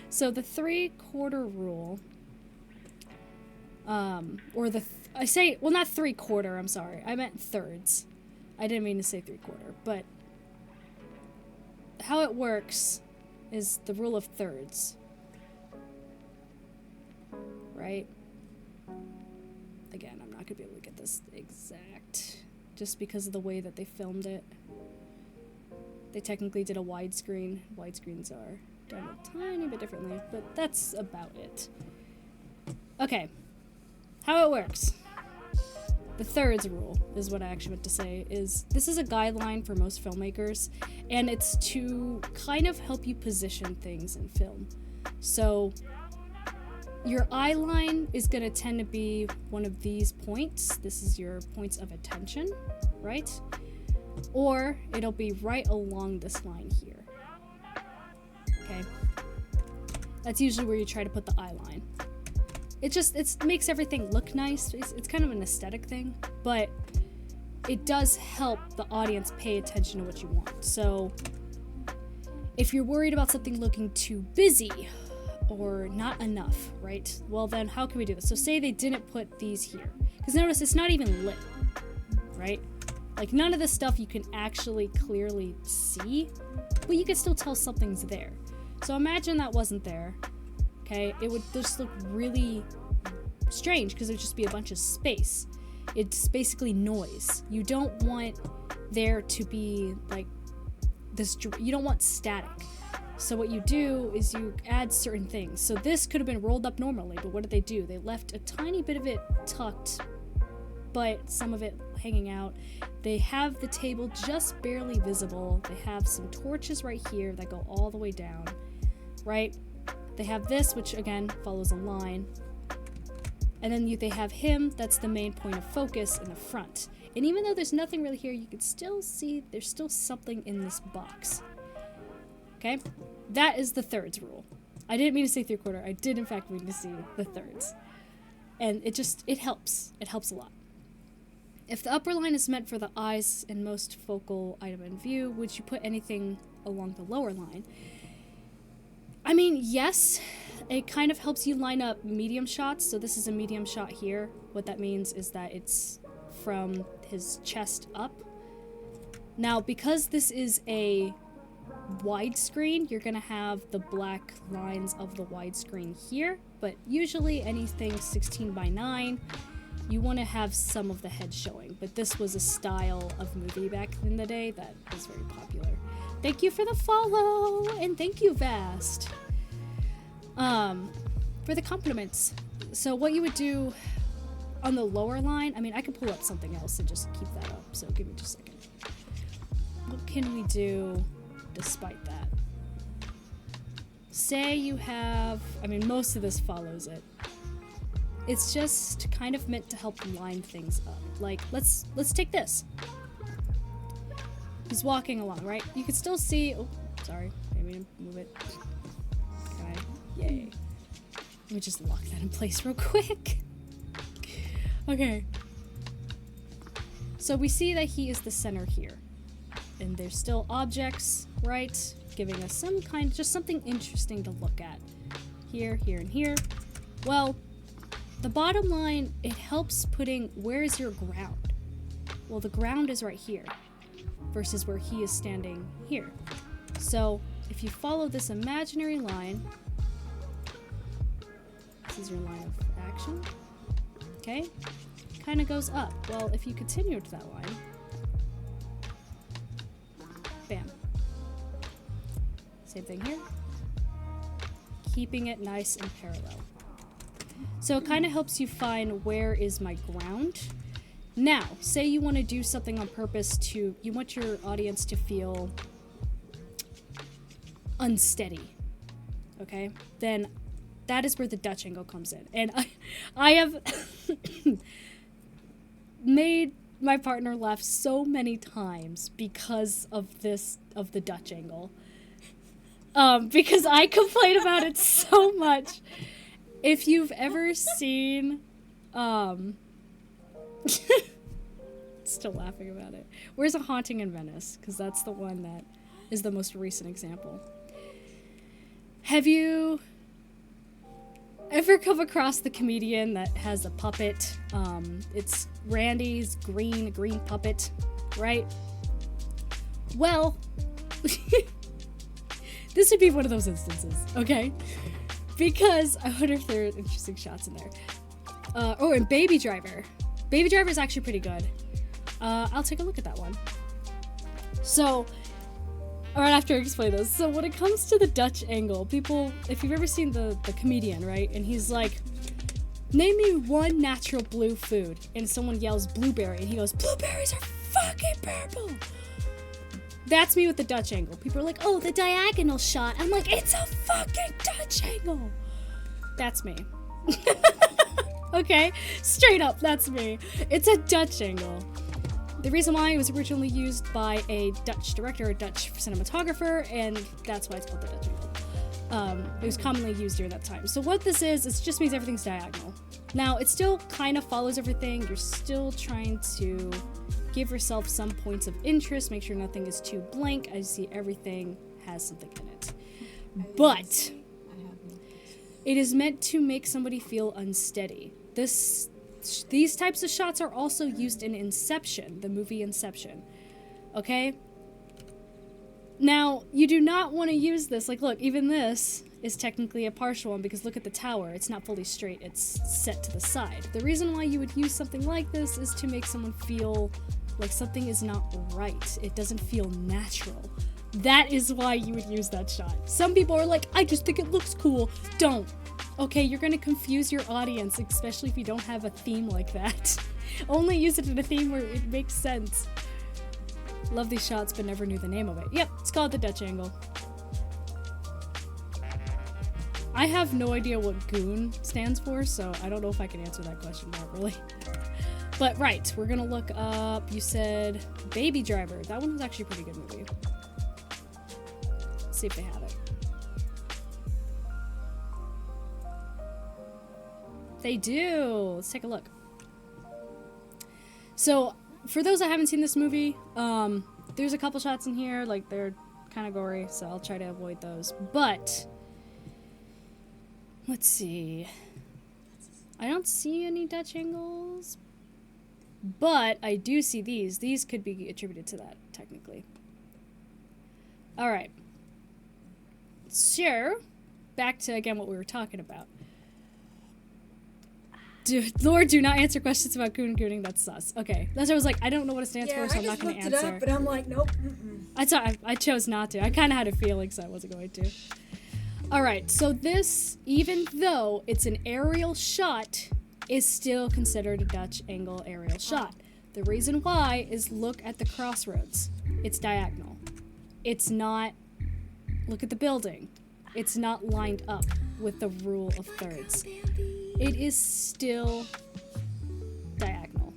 So the 3/4 rule, or the, I say, well, not 3/4, I'm sorry. I meant thirds. I didn't mean to say 3/4, but how it works is the rule of thirds. Right? Again, I'm not gonna be able to get this exact just because of the way that they filmed it. They technically did a widescreen. Widescreens are done a tiny bit differently, but that's about it. Okay. How it works. The thirds rule is what I actually meant to say, is this is a guideline for most filmmakers, and it's to kind of help you position things in film. So your eye line is going to tend to be one of these points. This is your points of attention, right? Or it'll be right along this line here. Okay? That's usually where you try to put the eye line. It makes everything look nice. It's kind of an aesthetic thing, but it does help the audience pay attention to what you want. So if you're worried about something looking too busy or not enough, right? Well, then how can we do this? So say they didn't put these here. Because notice it's not even lit, right? Like none of this stuff you can actually clearly see, but you can still tell something's there. So imagine that wasn't there. Okay, it would just look really strange because it would just be a bunch of space. It's basically noise. You don't want there to be like this, you don't want static. So what you do is you add certain things. So this could have been rolled up normally, but what did they do? They left a tiny bit of it tucked, but some of it hanging out. They have the table just barely visible. They have some torches right here that go all the way down, right? They have this, which again follows a line. And then they have him, that's the main point of focus in the front. And even though there's nothing really here, you can still see there's still something in this box. Okay? That is the thirds rule. I didn't mean to say 3/4. I did in fact mean to say the thirds. And it helps. It helps a lot. If the upper line is meant for the eyes and most focal item in view, would you put anything along the lower line? I mean, yes, it kind of helps you line up medium shots. So this is a medium shot here. What that means is that it's from his chest up. Now, because this is a widescreen, you're going to have the black lines of the widescreen here. But usually anything 16:9, you want to have some of the head showing. But this was a style of movie back in the day that was very popular. Thank you for the follow, and thank you, Vast, for the compliments. So what you would do on the lower line, I mean, I could pull up something else and just keep that up, so give me just a second. what can we do despite that? Say you have, I mean, most of this follows it. It's just kind of meant to help line things up. Like, let's take this. He's walking along, right? You can still see, oh, sorry, maybe move it. Okay, yay. Let me just lock that in place real quick. Okay. So we see that he is the center here. And there's still objects, right? Giving us some kind, just something interesting to look at. Here, here, and here. Well, the bottom line, it helps putting, where is your ground? Well, the ground is right here versus where he is standing here. So if you follow this imaginary line, this is your line of action, okay? Kind of goes up. Well, if you continue to that line, bam. Same thing here. Keeping it nice and parallel. So it kind of helps you find where is my ground. Now, say you want to do something on purpose to, you want your audience to feel unsteady, okay? Then that is where the Dutch angle comes in. And I have made my partner laugh so many times because of this, of the Dutch angle. Because I complain about it so much. If you've ever seen, still laughing about it. Where's A Haunting in Venice? Because that's the one that is the most recent example. Have you ever come across the comedian that has a puppet? It's Randy's green puppet, right? Well, this would be one of those instances, okay? Because I wonder if there are interesting shots in there. Oh, and Baby Driver. Baby Driver is actually pretty good. I'll take a look at that one. So, alright, after I explain this. So when it comes to the Dutch angle, people, if you've ever seen the comedian, right? And he's like, name me one natural blue food. And someone yells blueberry. And he goes, blueberries are fucking purple. That's me with the Dutch angle. People are like, oh, the diagonal shot. I'm like, it's a fucking Dutch angle. That's me. Okay? Straight up, that's me. It's a Dutch angle. The reason why it was originally used by a Dutch director, a Dutch cinematographer, and that's why it's called the Dutch angle. It was commonly used during that time. So what this is, it just means everything's diagonal. Now, it still kind of follows everything. You're still trying to give yourself some points of interest, make sure nothing is too blank. I see everything has something in it. But it is meant to make somebody feel unsteady. These types of shots are also used in Inception, the movie Inception. Okay? Now, you do not want to use this. Like, look, even this is technically a partial one because look at the tower. It's not fully straight. It's set to the side. The reason why you would use something like this is to make someone feel like something is not right. It doesn't feel natural. That is why you would use that shot. Some people are like, I just think it looks cool. Don't. Okay, you're gonna confuse your audience, especially if you don't have a theme like that. Only use it in a theme where it makes sense. Love these shots, but never knew the name of it. Yep, it's called the Dutch angle. I have no idea what goon stands for, so I don't know if I can answer that question properly. But right, we're gonna look up, you said Baby Driver. That one was actually a pretty good movie. Let's see if they have it. They do. Let's take a look. So, for those that haven't seen this movie, there's a couple shots in here, like they're kind of gory, so I'll try to avoid those. But let's see. I don't see any Dutch angles, but I do see these. These could be attributed to that, technically. Alright. So, back to, again, what we were talking about. Dude, Lord, do not answer questions about gooning. That's sus. Okay. That's what I was like, I don't know what it stands for, so I'm not going to answer. I just looked it up, but I'm like, nope. I chose not to. I kind of had a feeling, so I wasn't going to. Alright, so this, even though it's an aerial shot, is still considered a Dutch angle aerial shot. The reason why is look at the crossroads. It's diagonal. It's not, look at the building. It's not lined up with the rule of thirds. It is still diagonal.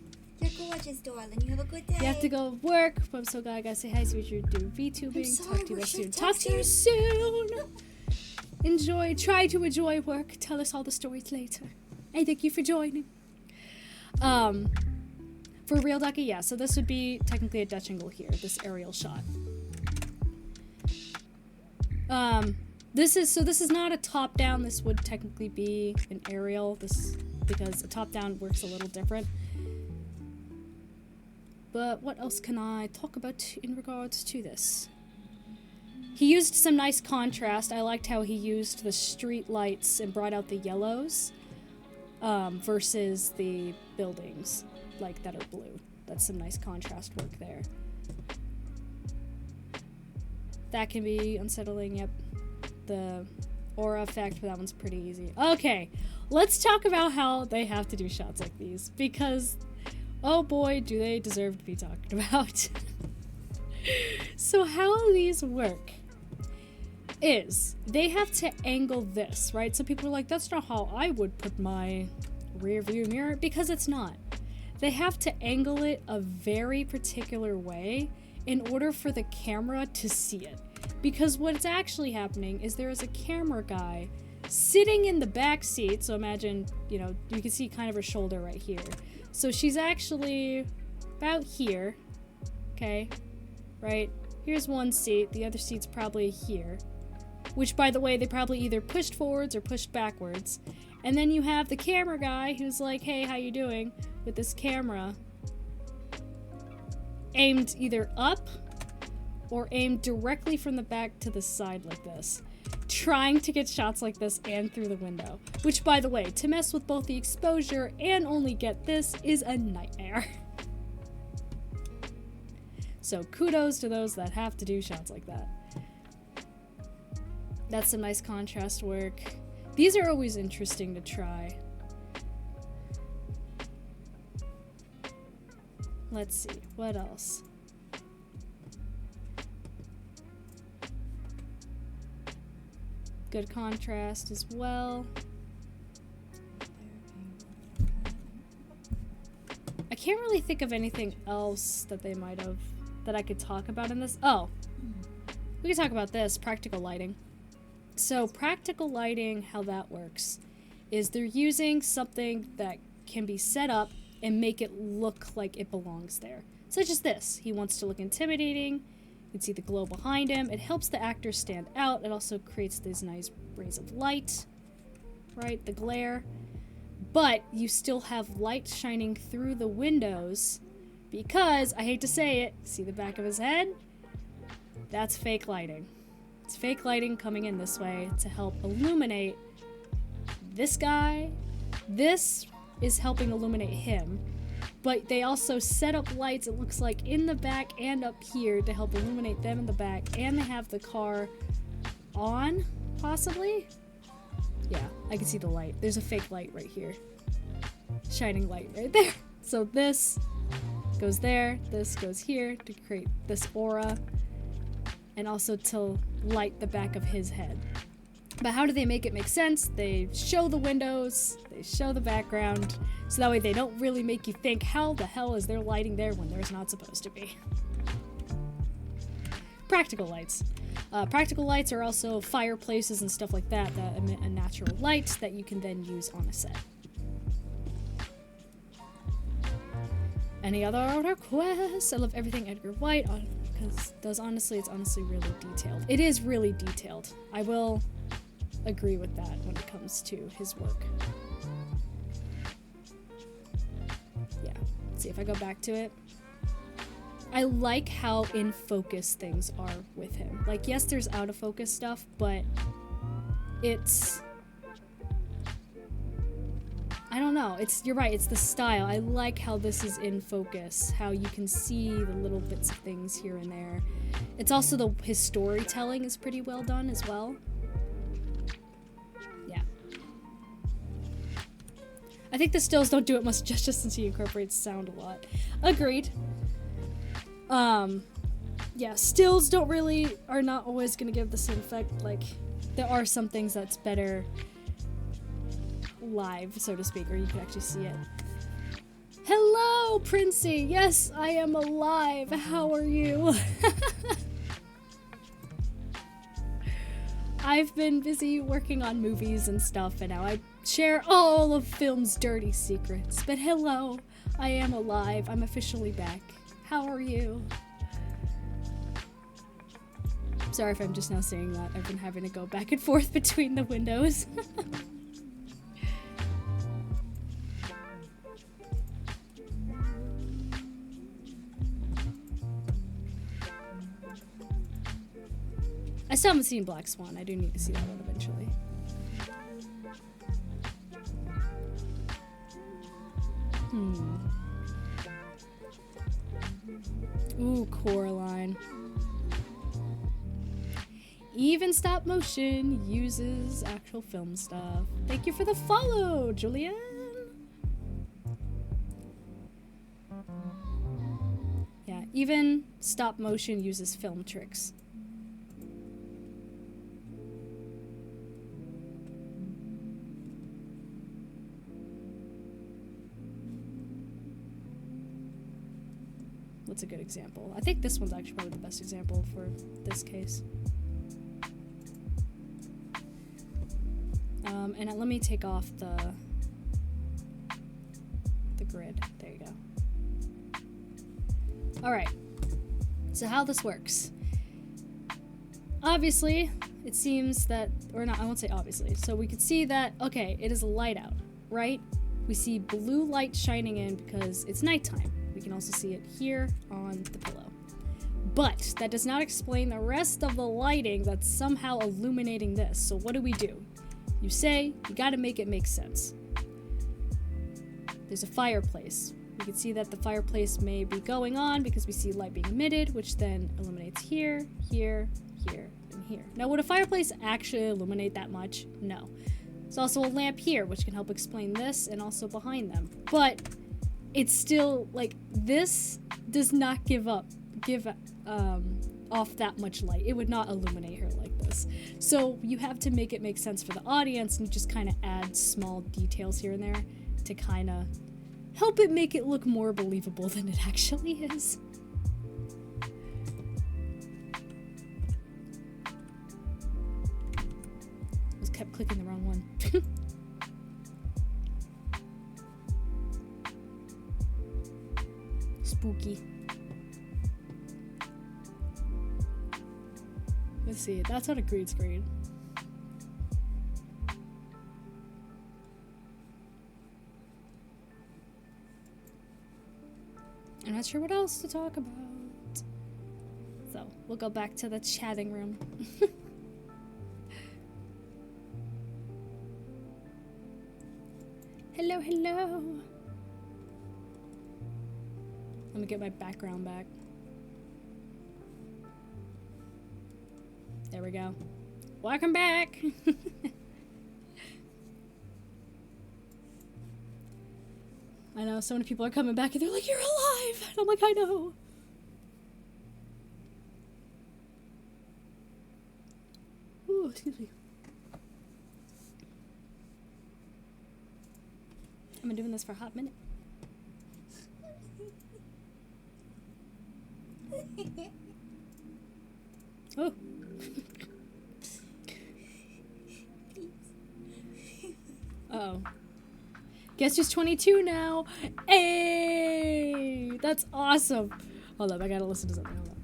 Darling, you have a good day. You have to go work. I'm so glad I gotta say hi, sweet. You're doing VTubing. Talk to you guys soon. Talk to you soon. Try to enjoy work. Tell us all the stories later. And thank you for joining. For real, Ducky, yeah. So this would be technically a Dutch angle here. This aerial shot. This is not a top down. This would technically be an aerial. Because a top down works a little different. But what else can I talk about in regards to this? He used some nice contrast. I liked how he used the street lights and brought out the yellows versus the buildings that are blue. That's some nice contrast work there. That can be unsettling. Yep. The aura effect for that one's pretty easy. Okay, let's talk about how they have to do shots like these, because oh boy, do they deserve to be talked about. So how these work is they have to angle this, right? So people are like, that's not how I would put my rear view mirror, because it's not. They have to angle it a very particular way in order for the camera to see it. Because what's actually happening is there is a camera guy sitting in the back seat. So imagine, you can see kind of her shoulder right here. So she's actually about here, okay, right? Here's one seat, the other seat's probably here, which, by the way, they probably either pushed forwards or pushed backwards. And then you have the camera guy who's like, hey, how you doing? With this camera aimed either up or aimed directly from the back to the side like this, trying to get shots like this and through the window. Which, by the way, to mess with both the exposure and only get this is a nightmare. So kudos to those that have to do shots like that. That's some nice contrast work. These are always interesting to try. Let's see, what else? Good contrast as well. I can't really think of anything else that they might have, that I could talk about in this. Oh, we could talk about this, practical lighting. So practical lighting, how that works, is they're using something that can be set up and make it look like it belongs there. Such as this. He wants to look intimidating. You can see the glow behind him. It helps the actor stand out. It also creates these nice rays of light, right? The glare. But you still have light shining through the windows because, I hate to say it, see the back of his head? That's fake lighting. It's fake lighting coming in this way to help illuminate this guy. This is helping illuminate him. But they also set up lights, it looks like, in the back and up here to help illuminate them in the back. And they have the car on, possibly? Yeah, I can see the light. There's a fake light right here. Shining light right there. So this goes there, this goes here to create this aura. And also to light the back of his head. But how do they make it make sense? They show the windows, they show the background, so that way they don't really make you think, how the hell is there lighting there when there's not supposed to be? Practical lights. Practical lights are also fireplaces and stuff like that that emit a natural light that you can then use on a set. Any other requests? I love everything Edgar White, because it's honestly really detailed. It is really detailed. I will agree with that when it comes to his work. Yeah, let's see if I go back to it. I like how in focus things are with him. Like, yes, there's out of focus stuff, but it's, I don't know, you're right, it's the style. I like how this is in focus, how you can see the little bits of things here and there. It's also his storytelling is pretty well done as well. Yeah. I think the stills don't do it much justice since he incorporates sound a lot. Agreed. yeah, stills are not always gonna give the same effect. Like, there are some things that's better live, so to speak, or you can actually see it. Hello, Princey! Yes, I am alive! How are you? I've been busy working on movies and stuff, and now I share all of film's dirty secrets. But hello, I am alive. I'm officially back. How are you? Sorry if I'm just now saying that. I've been having to go back and forth between the windows. I still haven't seen Black Swan. I do need to see that one eventually. Ooh, Coraline. Even stop motion uses actual film stuff. Thank you for the follow, Julian. Yeah, even stop motion uses film tricks. What's a good example? I think this one's actually probably the best example for this case. And let me take off the grid. There you go. Alright. So how this works. Obviously, it seems that, or not, I won't say obviously. So we could see that, okay, it is light out, right? We see blue light shining in because it's nighttime. We can also see it here on the pillow. But that does not explain the rest of the lighting that's somehow illuminating this. So what do? You say, you gotta make it make sense. There's a fireplace. We can see that the fireplace may be going on because we see light being emitted, which then illuminates here, here, here, and here. Now, would a fireplace actually illuminate that much? No. There's also a lamp here, which can help explain this, and also behind them. But it's still, like, this does not give off that much light. It would not illuminate her like this. So you have to make it make sense for the audience and just kind of add small details here and there to kind of help it make it look more believable than it actually is. Just kept clicking the wrong one. Spooky. Let's see, that's on a green screen. I'm not sure what else to talk about. So, we'll go back to the chatting room. Hello, hello. Let me get my background back. There we go. Welcome back! I know, so many people are coming back and they're like, you're alive! And I'm like, I know. Ooh, excuse me. I've been doing this for a hot minute. Oh. Uh-oh. Guess who's 22 now? Hey! That's awesome. Hold up, I gotta listen to something. Hold on.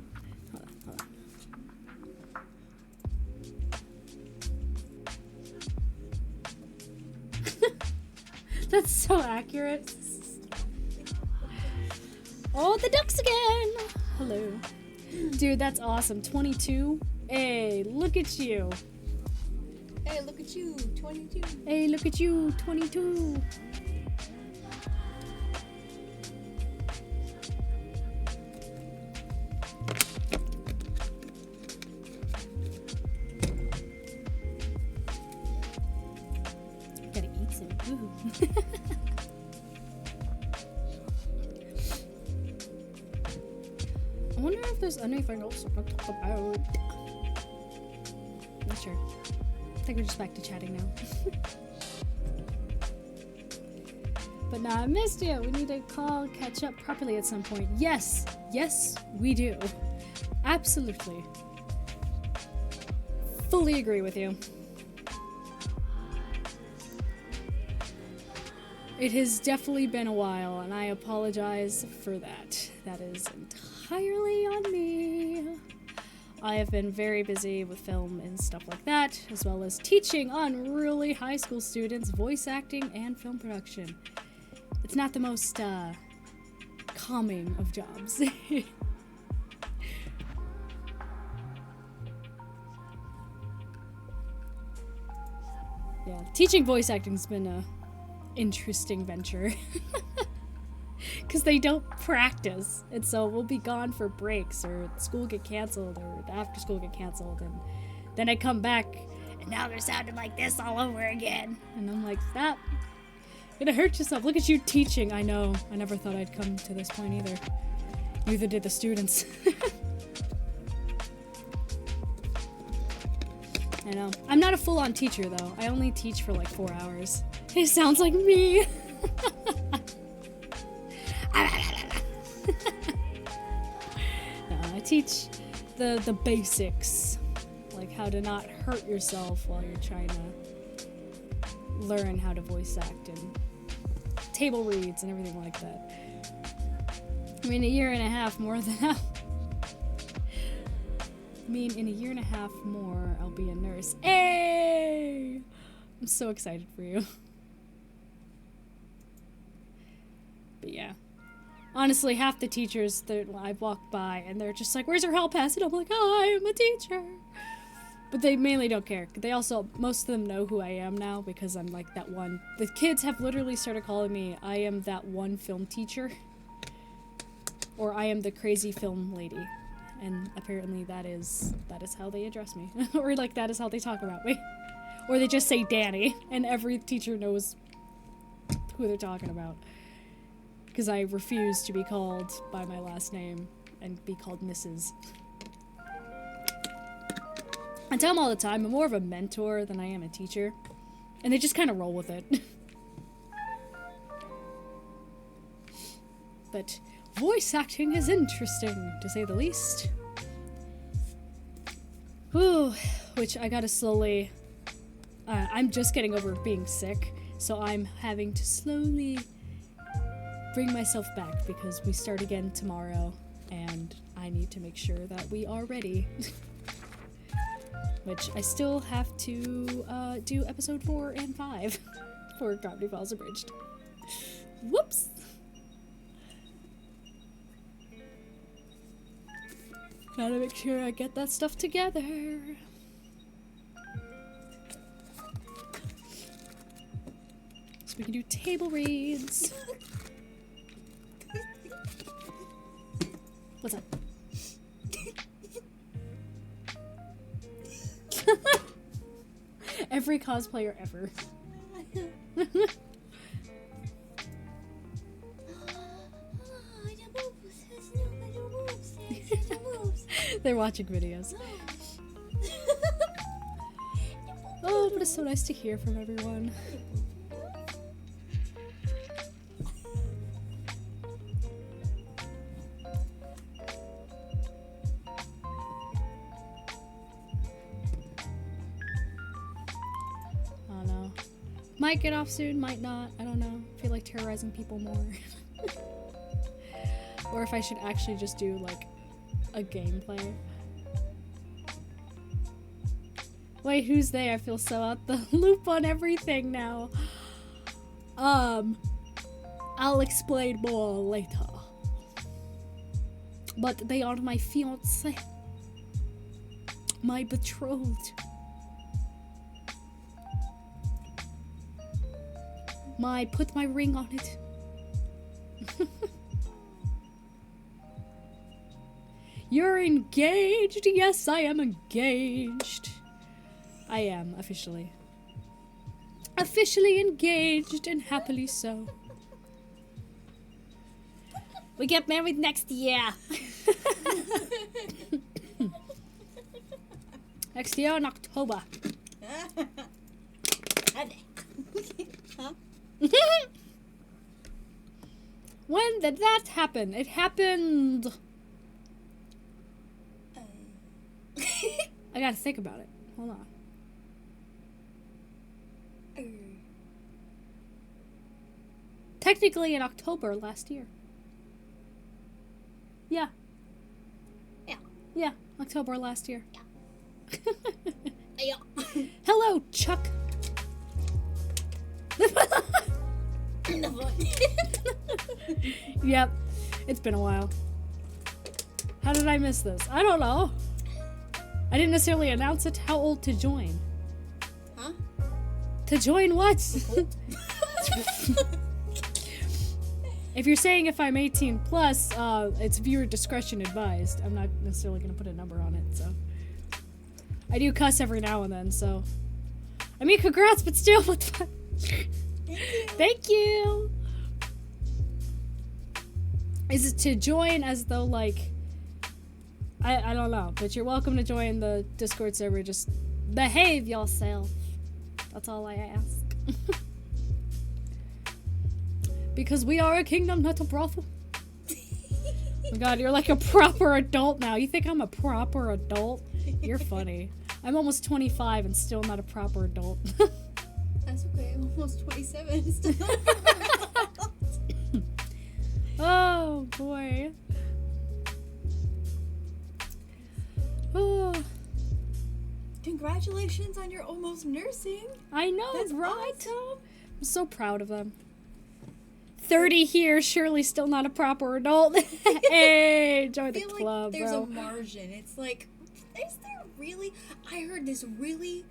That's so accurate. Oh, the ducks again! Hello. Dude, that's awesome. 22? Hey, look at you. Hey, look at you, 22. Hey, look at you, 22. Gotta eat some. Ooh. I wonder if there's anything else I can talk about. Not sure. I think we're just back to chatting now. But nah, I missed you. We need to call, catch up properly at some point. Yes, yes, we do. Absolutely. Fully agree with you. It has definitely been a while, and I apologize for that. That is entirely on me. I have been very busy with film and stuff like that, as well as teaching unruly high school students voice acting and film production. It's not the most calming of jobs. Yeah, teaching voice acting's been a interesting venture. Because they don't practice, and so we'll be gone for breaks, or school get canceled, or the after school get canceled, and then I come back, and now they're sounding like this all over again. And I'm like, stop. You're gonna hurt yourself. Look at you teaching. I know. I never thought I'd come to this point either. Neither did the students. I know. I'm not a full-on teacher, though. I only teach for like 4 hours. It sounds like me. No, I teach the basics, like how to not hurt yourself while you're trying to learn how to voice act and table reads and everything like that. I mean, a year and a half more than that. I mean, in a year and a half more, I'll be a nurse. Hey! I'm so excited for you. But yeah. Honestly, half the teachers that I walk by and they're just like, where's your hall pass? And I'm like, oh, I'm a teacher. But they mainly don't care. They also, most of them know who I am now because I'm like that one. The kids have literally started calling me, I am that one film teacher. Or I am the crazy film lady. And apparently that is how they address me. Or like that is how they talk about me. Or they just say Danny, and every teacher knows who they're talking about. Because I refuse to be called by my last name and be called Mrs. I tell them all the time, I'm more of a mentor than I am a teacher. And they just kind of roll with it. But voice acting is interesting, to say the least. Whew, which I gotta slowly... I'm just getting over being sick, so I'm having to slowly bring myself back because we start again tomorrow, and I need to make sure that we are ready. Which I still have to do episode 4 and 5 for Gravity Falls Abridged. Whoops! Gotta make sure I get that stuff together. So we can do table reads. What's up? Every cosplayer ever. They're watching videos. Oh, but it's so nice to hear from everyone. I don't know. Might get off soon, might not. I don't know. I feel like terrorizing people more. Or if I should actually just do like a gameplay. Wait, who's they? I feel so out the loop on everything now. I'll explain more later. But they are my fiancé. My betrothed. Put my ring on it. You're engaged? Yes, I am engaged. I am, officially. Officially engaged, and happily so. We get married next year. Next year in October. Huh? When did that happen? It happened. I gotta think about it. Hold on. Technically in October last year. Yeah. Yeah. Yeah, October last year. Yeah. Hello, Chuck. Yep. It's been a while. How did I miss this? I don't know. I didn't necessarily announce it. How old to join? Huh? To join what? If you're saying if I'm 18 plus, it's viewer discretion advised. I'm not necessarily going to put a number on it, so. I do cuss every now and then, so. I mean, congrats, but still, what the fuck? Thank you! Is it to join as though, like, I don't know, but you're welcome to join the Discord server, just behave yourself. That's all I ask. Because we are a kingdom, not a brothel. Oh my god, you're like a proper adult now. You think I'm a proper adult? You're funny. I'm almost 25 and still not a proper adult. That's okay. I'm almost 27. Still not Oh, boy. Oh, Congratulations on your almost nursing. I know, That's right? awesome. I'm so proud of them. 30 here, surely still not a proper adult. Hey, join I the feel club, like there's bro. a margin. It's like, is there really? I heard this really,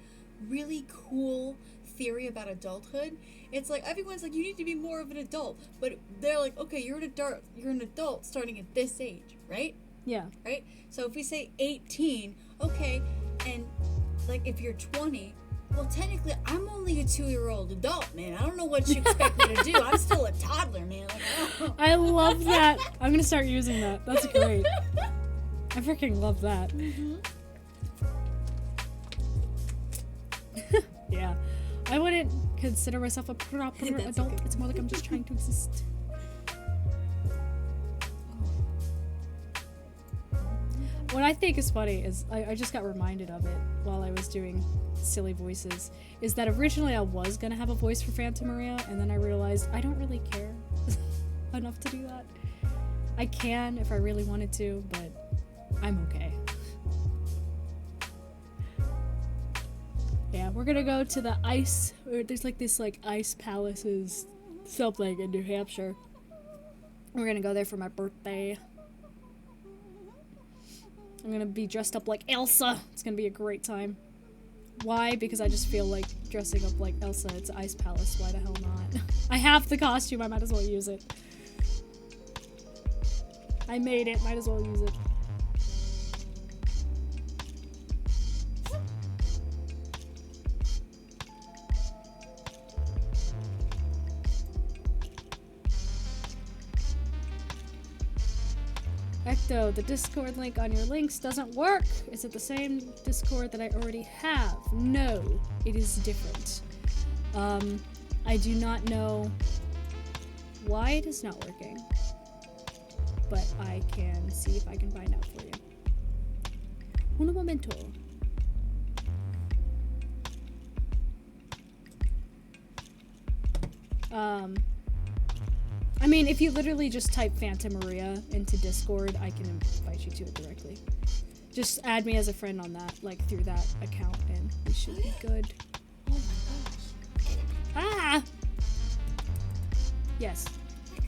really cool theory about adulthood. It's like everyone's like, you need to be more of an adult, but they're like, okay, you're an adult. You're an adult starting at this age, right? Yeah. Right. So if we say 18, okay, and like if you're 20. Well, technically, I'm only a 2-year-old adult, man. I don't know what you expect me to do. I'm still a toddler, man. Like, I love that. I'm gonna start using that. That's great. I freaking love that. Yeah. I wouldn't consider myself a proper That's adult. okay. It's more like I'm just trying to exist. What I think is funny is I just got reminded of it while I was doing silly voices, is that originally I was gonna have a voice for Phantom Maria, and then I realized I don't really care enough to do that. I can if I really wanted to, but I'm okay. Yeah, we're gonna go to the ice, or there's like this like ice palaces something in New Hampshire. We're gonna go there for my birthday. I'm gonna be dressed up like Elsa. It's gonna be a great time. Why? Because I just feel like dressing up like Elsa. It's an ice palace. Why the hell not? I have the costume. I might as well use it. I made it. Might as well use it. Ecto, the Discord link on your links doesn't work. Is it the same Discord that I already have? No, it is different. I do not know why it is not working, but I can see if I can find out for you. Un momento. I mean, if you literally just type Phantom Maria into Discord, I can invite you to it directly. Just add me as a friend on that, like through that account, and we should be good. oh my gosh. Ah! Yes.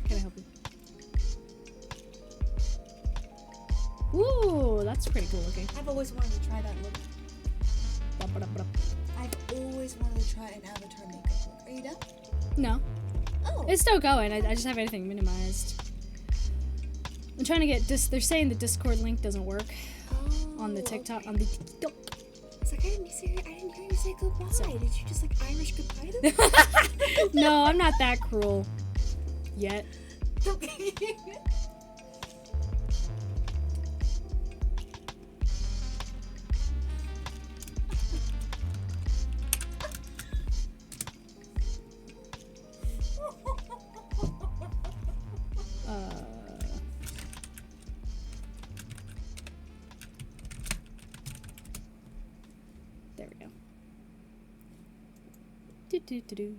Can I help you? Ooh, that's pretty cool looking. I've always wanted to try that look. Ba-ba-da-ba-da. I've always wanted to try an avatar makeup look. Are you done? No. Oh. It's still going. I just have everything minimized. I'm trying to get they're saying the Discord link doesn't work on the TikTok, okay. on the TikTok. It's like, I didn't hear you say goodbye. Sorry. Did you just like Irish goodbye to them? No, I'm not that cruel. Yet. Do-do-do-do.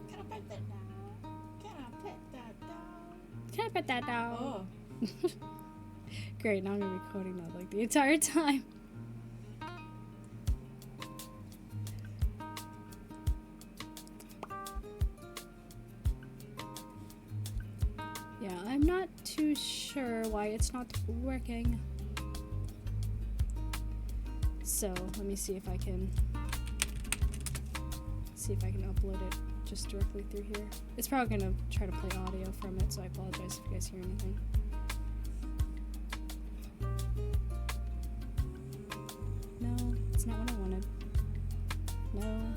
Can I pet that dog? Can I pet that dog? Can I pet that dog? Oh. Great, now I'm gonna be quoting that like the entire time. Yeah, I'm not too sure why it's not working. So let me see if I can upload it just directly through here. It's probably gonna try to play audio from it, so I apologize if you guys hear anything. No, it's not what I wanted. No.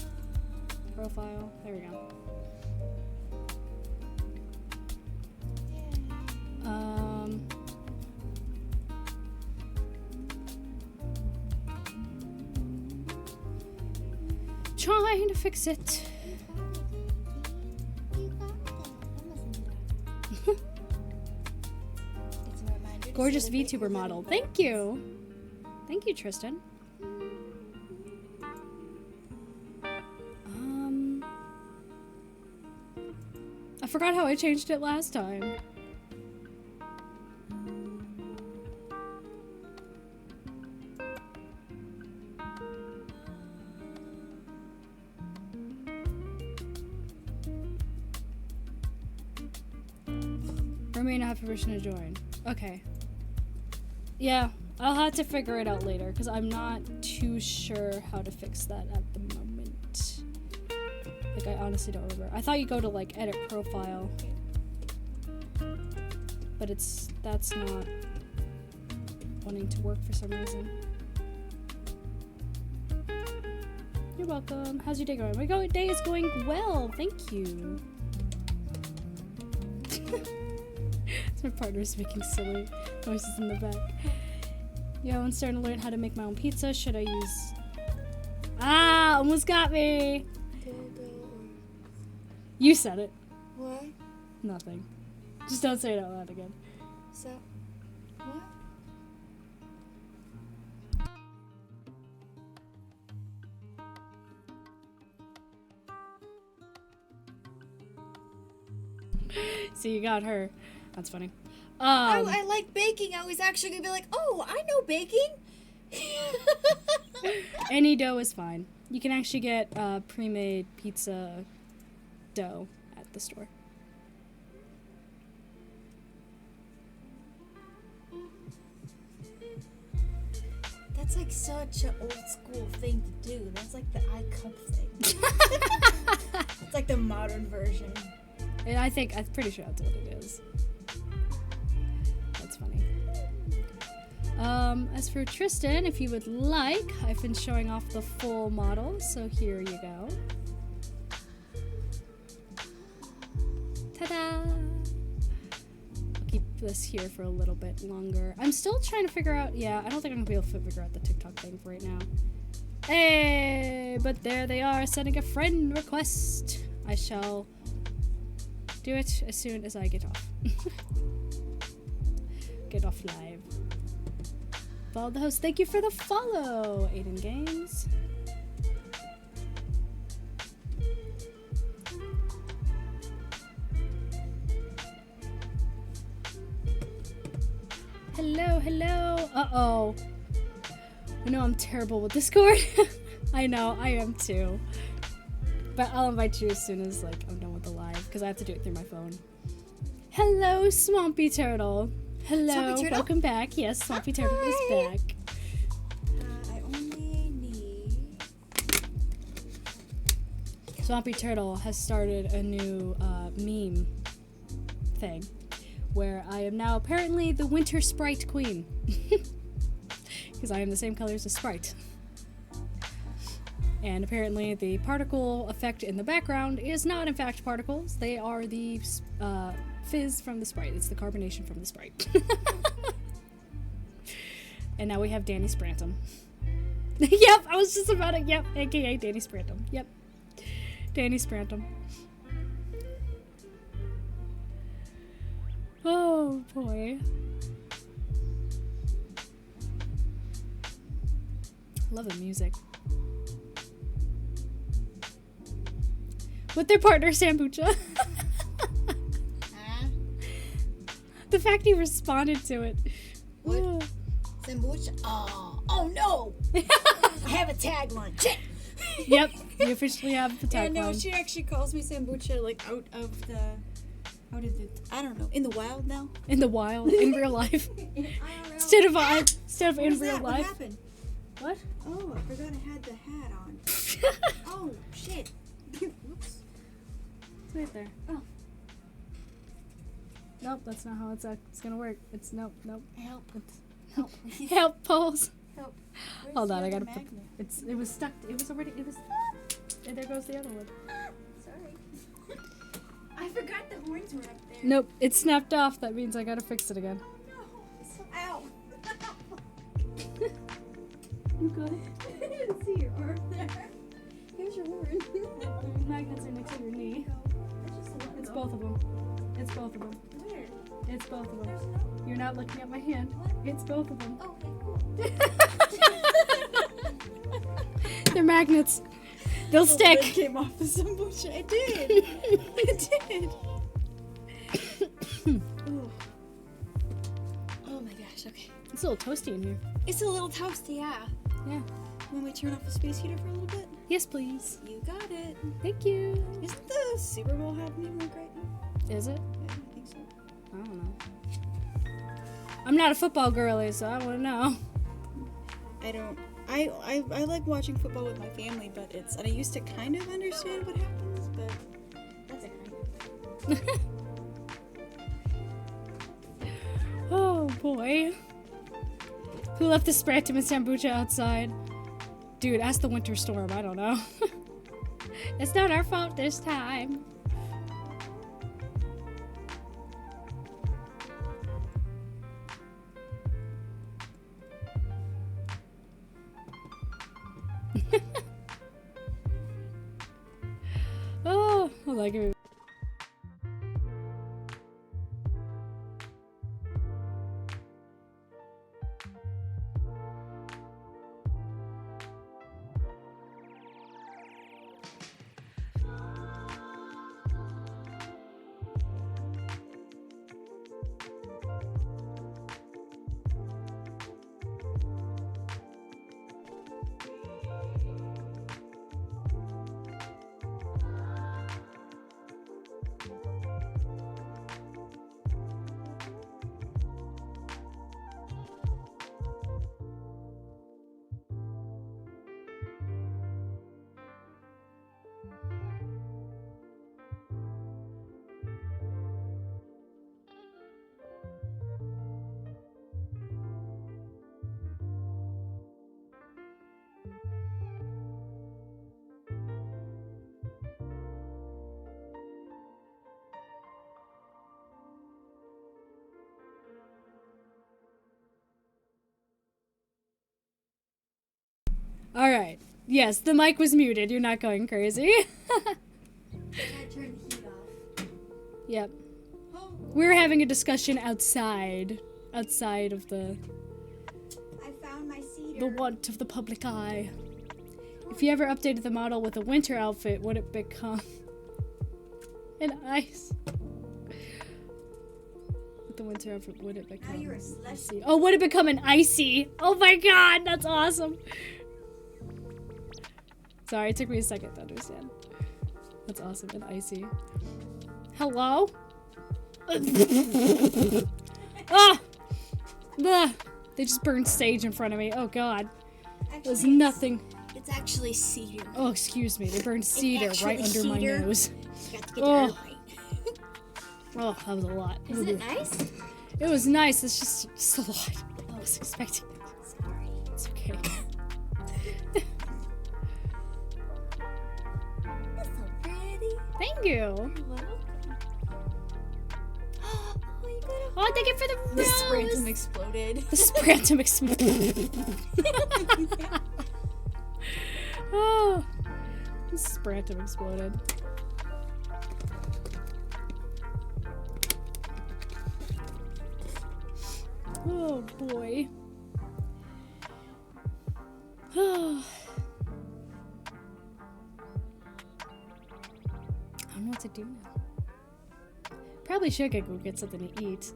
Profile. There we go. Trying to fix it. Gorgeous VTuber model. Thank you. Thank you, Tristan. I forgot how I changed it last time. Remain not have permission to join. Okay. Yeah, I'll have to figure it out later because I'm not too sure how to fix that at the moment. Like, I honestly don't remember. I thought you go to like edit profile, but that's not wanting to work for some reason. You're welcome. How's your day going? My day is going well. Thank you. My partner's making silly noises in the back. Yo, I'm starting to learn how to make my own pizza. Should I use... Ah, almost got me. You said it. What? Nothing. Just don't say it out loud again. So, what? So you got her. That's funny. I like baking. I was actually gonna be like, oh, I know baking. Any dough is fine. You can actually get pre-made pizza dough at the store. That's like such an old school thing to do. That's like the iCup thing. It's like the modern version. And I'm pretty sure that's what it is. That's funny. As for Tristan, if you would like, I've been showing off the full model, so here you go. Ta-da! I'll keep this here for a little bit longer. I'm still trying to figure out, yeah, I don't think I'm gonna be able to figure out the TikTok thing for right now. Hey, but there they are, sending a friend request. I shall do it as soon as I get off. Get off live. Follow the host. Thank you for the follow, Aiden Games. Hello, hello. Uh-oh. I know I'm terrible with Discord. I know, I am too. But I'll invite you as soon as I'm done with the live, because I have to do it through my phone. Hello, Swampy Turtle. Hello, Swampy Turtle? welcome back. Yes, Swampy Turtle is Hi. back. I only need... Swampy Turtle has started a new meme thing, where I am now apparently the Winter Sprite Queen. Because I am the same color as a Sprite. And apparently the particle effect in the background is not in fact particles. They are the fizz from the Sprite. It's the carbonation from the Sprite. And now we have Danny Sprantum. Yep, I was just about it. Yep, aka Danny Sprantum. Yep. Danny Sprantum. Oh boy. Love the music. with their partner Sambucha. Huh? The fact he responded to it. What? Sambucha? Oh no! I have a tagline. Shit! Yep, we officially have the Yeah, tagline. no, she actually calls me Sambucha, like, out of the... I don't know, in the wild now? In the wild, in real life. I don't know. Instead of What in was real that? What life. happened? What? Oh, I forgot I had the hat on. Oh, shit. Whoops. It's right there. Oh. Nope, that's not how it's gonna work. It's nope. Help. Help. Help, pose. Help. Where's Hold the on, I other gotta put. magnet? It was stuck. It was. And there goes the other one. Sorry. I forgot the horns were up there. Nope, it snapped off. That means I gotta fix it again. No. Ow. You good? I didn't see your arm there. Here's your horn. The magnets are next to your knee. It's both of them. It's both of them. Where? It's both of them. There's no. You're not looking at my hand. It's both of them. Oh, okay, cool. They're magnets. They'll stick. It came off the sambucha. It did. It did. Ooh. Oh my gosh. Okay. It's a little toasty in here. It's a little toasty, yeah. Yeah. Want me to turn off the space heater for a little bit? Yes, please. You got it. Thank you. Isn't the Super Bowl happening like right now? Is it? Yeah, I think so. I don't know. I'm not a football girly, so I wouldn't know. I don't. I like watching football with my family, but and I used to kind of understand what happens, but that's it. Oh boy. Who left the Sprantum and Sambucha outside? Dude, ask the winter storm. I don't know. It's not our fault this time. Oh, I like it. All right. Yes, the mic was muted. You're not going crazy. I turned the heat off. Yep. Oh, We're having a discussion outside of the I found my cedar. want of the public eye. If you ever updated the model with a winter outfit, would it become an ice? With the winter outfit, would it become Now you're a slush. icy? Oh, would it become an icy? Oh my god, that's awesome. Sorry, it took me a second to understand. That's awesome, an icy. Hello? Ah! Ugh. They just burned sage in front of me. Oh god. Actually, It was nothing. It's actually cedar. Oh, excuse me. They burned cedar right under actually my cedar. nose. You got to get Oh. it right. Oh, that was a lot. Is it nice? It was nice. It's just a lot. I was expecting it. Sorry. It's okay. That's so pretty. Thank you. You're welcome. Oh, you got a Oh, thank you for the rose. The Sprantum exploded. The Sprantum exploded. Oh, the Sprantum exploded. Oh boy. know what to do now. Probably should go get something to eat.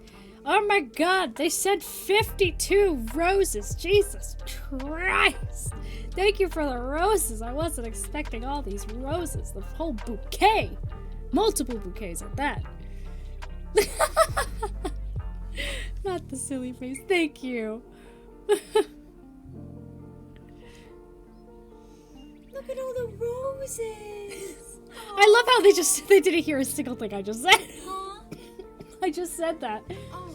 Oh my god, they sent 52 roses. Jesus Christ. Thank you for the roses. I wasn't expecting all these roses. The whole bouquet. Multiple bouquets at that. Not the silly face. Thank you. Look at all the roses. I love how they didn't hear a single thing I just said. Huh? I just said that. Oh.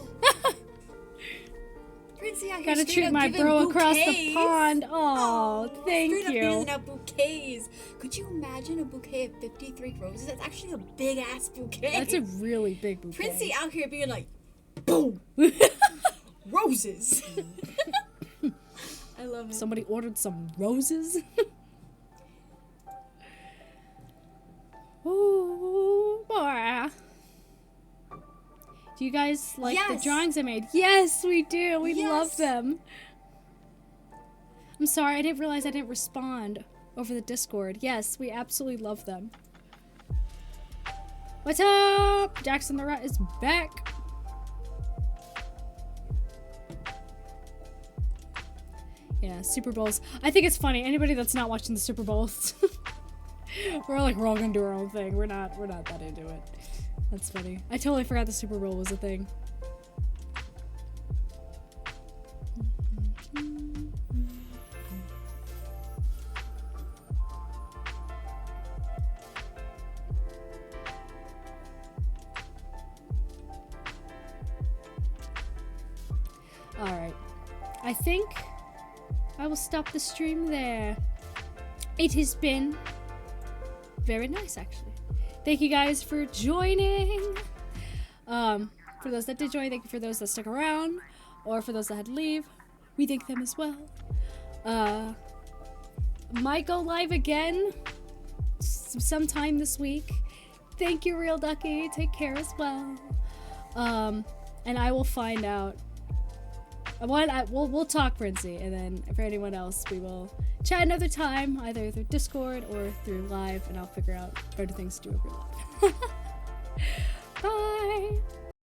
Princey out here Gotta straight treat up my giving bro across the bouquets. pond. Oh, thank straight up you. handing out bouquets. Could you imagine a bouquet of 53 roses? That's actually a big ass bouquet. That's a really big bouquet. Princey out here being like, boom, roses. I love it. Somebody ordered some roses. Ooh, boy. Do you guys like the Yes. drawings I made? Yes, we do. We Yes. love them. I'm sorry, I didn't realize I didn't respond over the Discord. Yes, we absolutely love them. What's up? Jackson the Rat is back. Yeah, Super Bowls. I think it's funny. Anybody that's not watching the Super Bowls, we're all gonna do our own thing. We're not that into it. That's funny. I totally forgot the Super Bowl was a thing. Alright. I think I will stop the stream there. It has been very nice, actually. Thank you guys for joining. For those that did join, thank you for those that stuck around, or for those that had to leave. We thank them as well. Might go live again sometime this week. Thank you, Real Ducky. Take care as well. And I will find out. We'll talk, Princey, and then for anyone else, we will chat another time, either through Discord or through live, and I'll figure out better things to do in real life. Bye!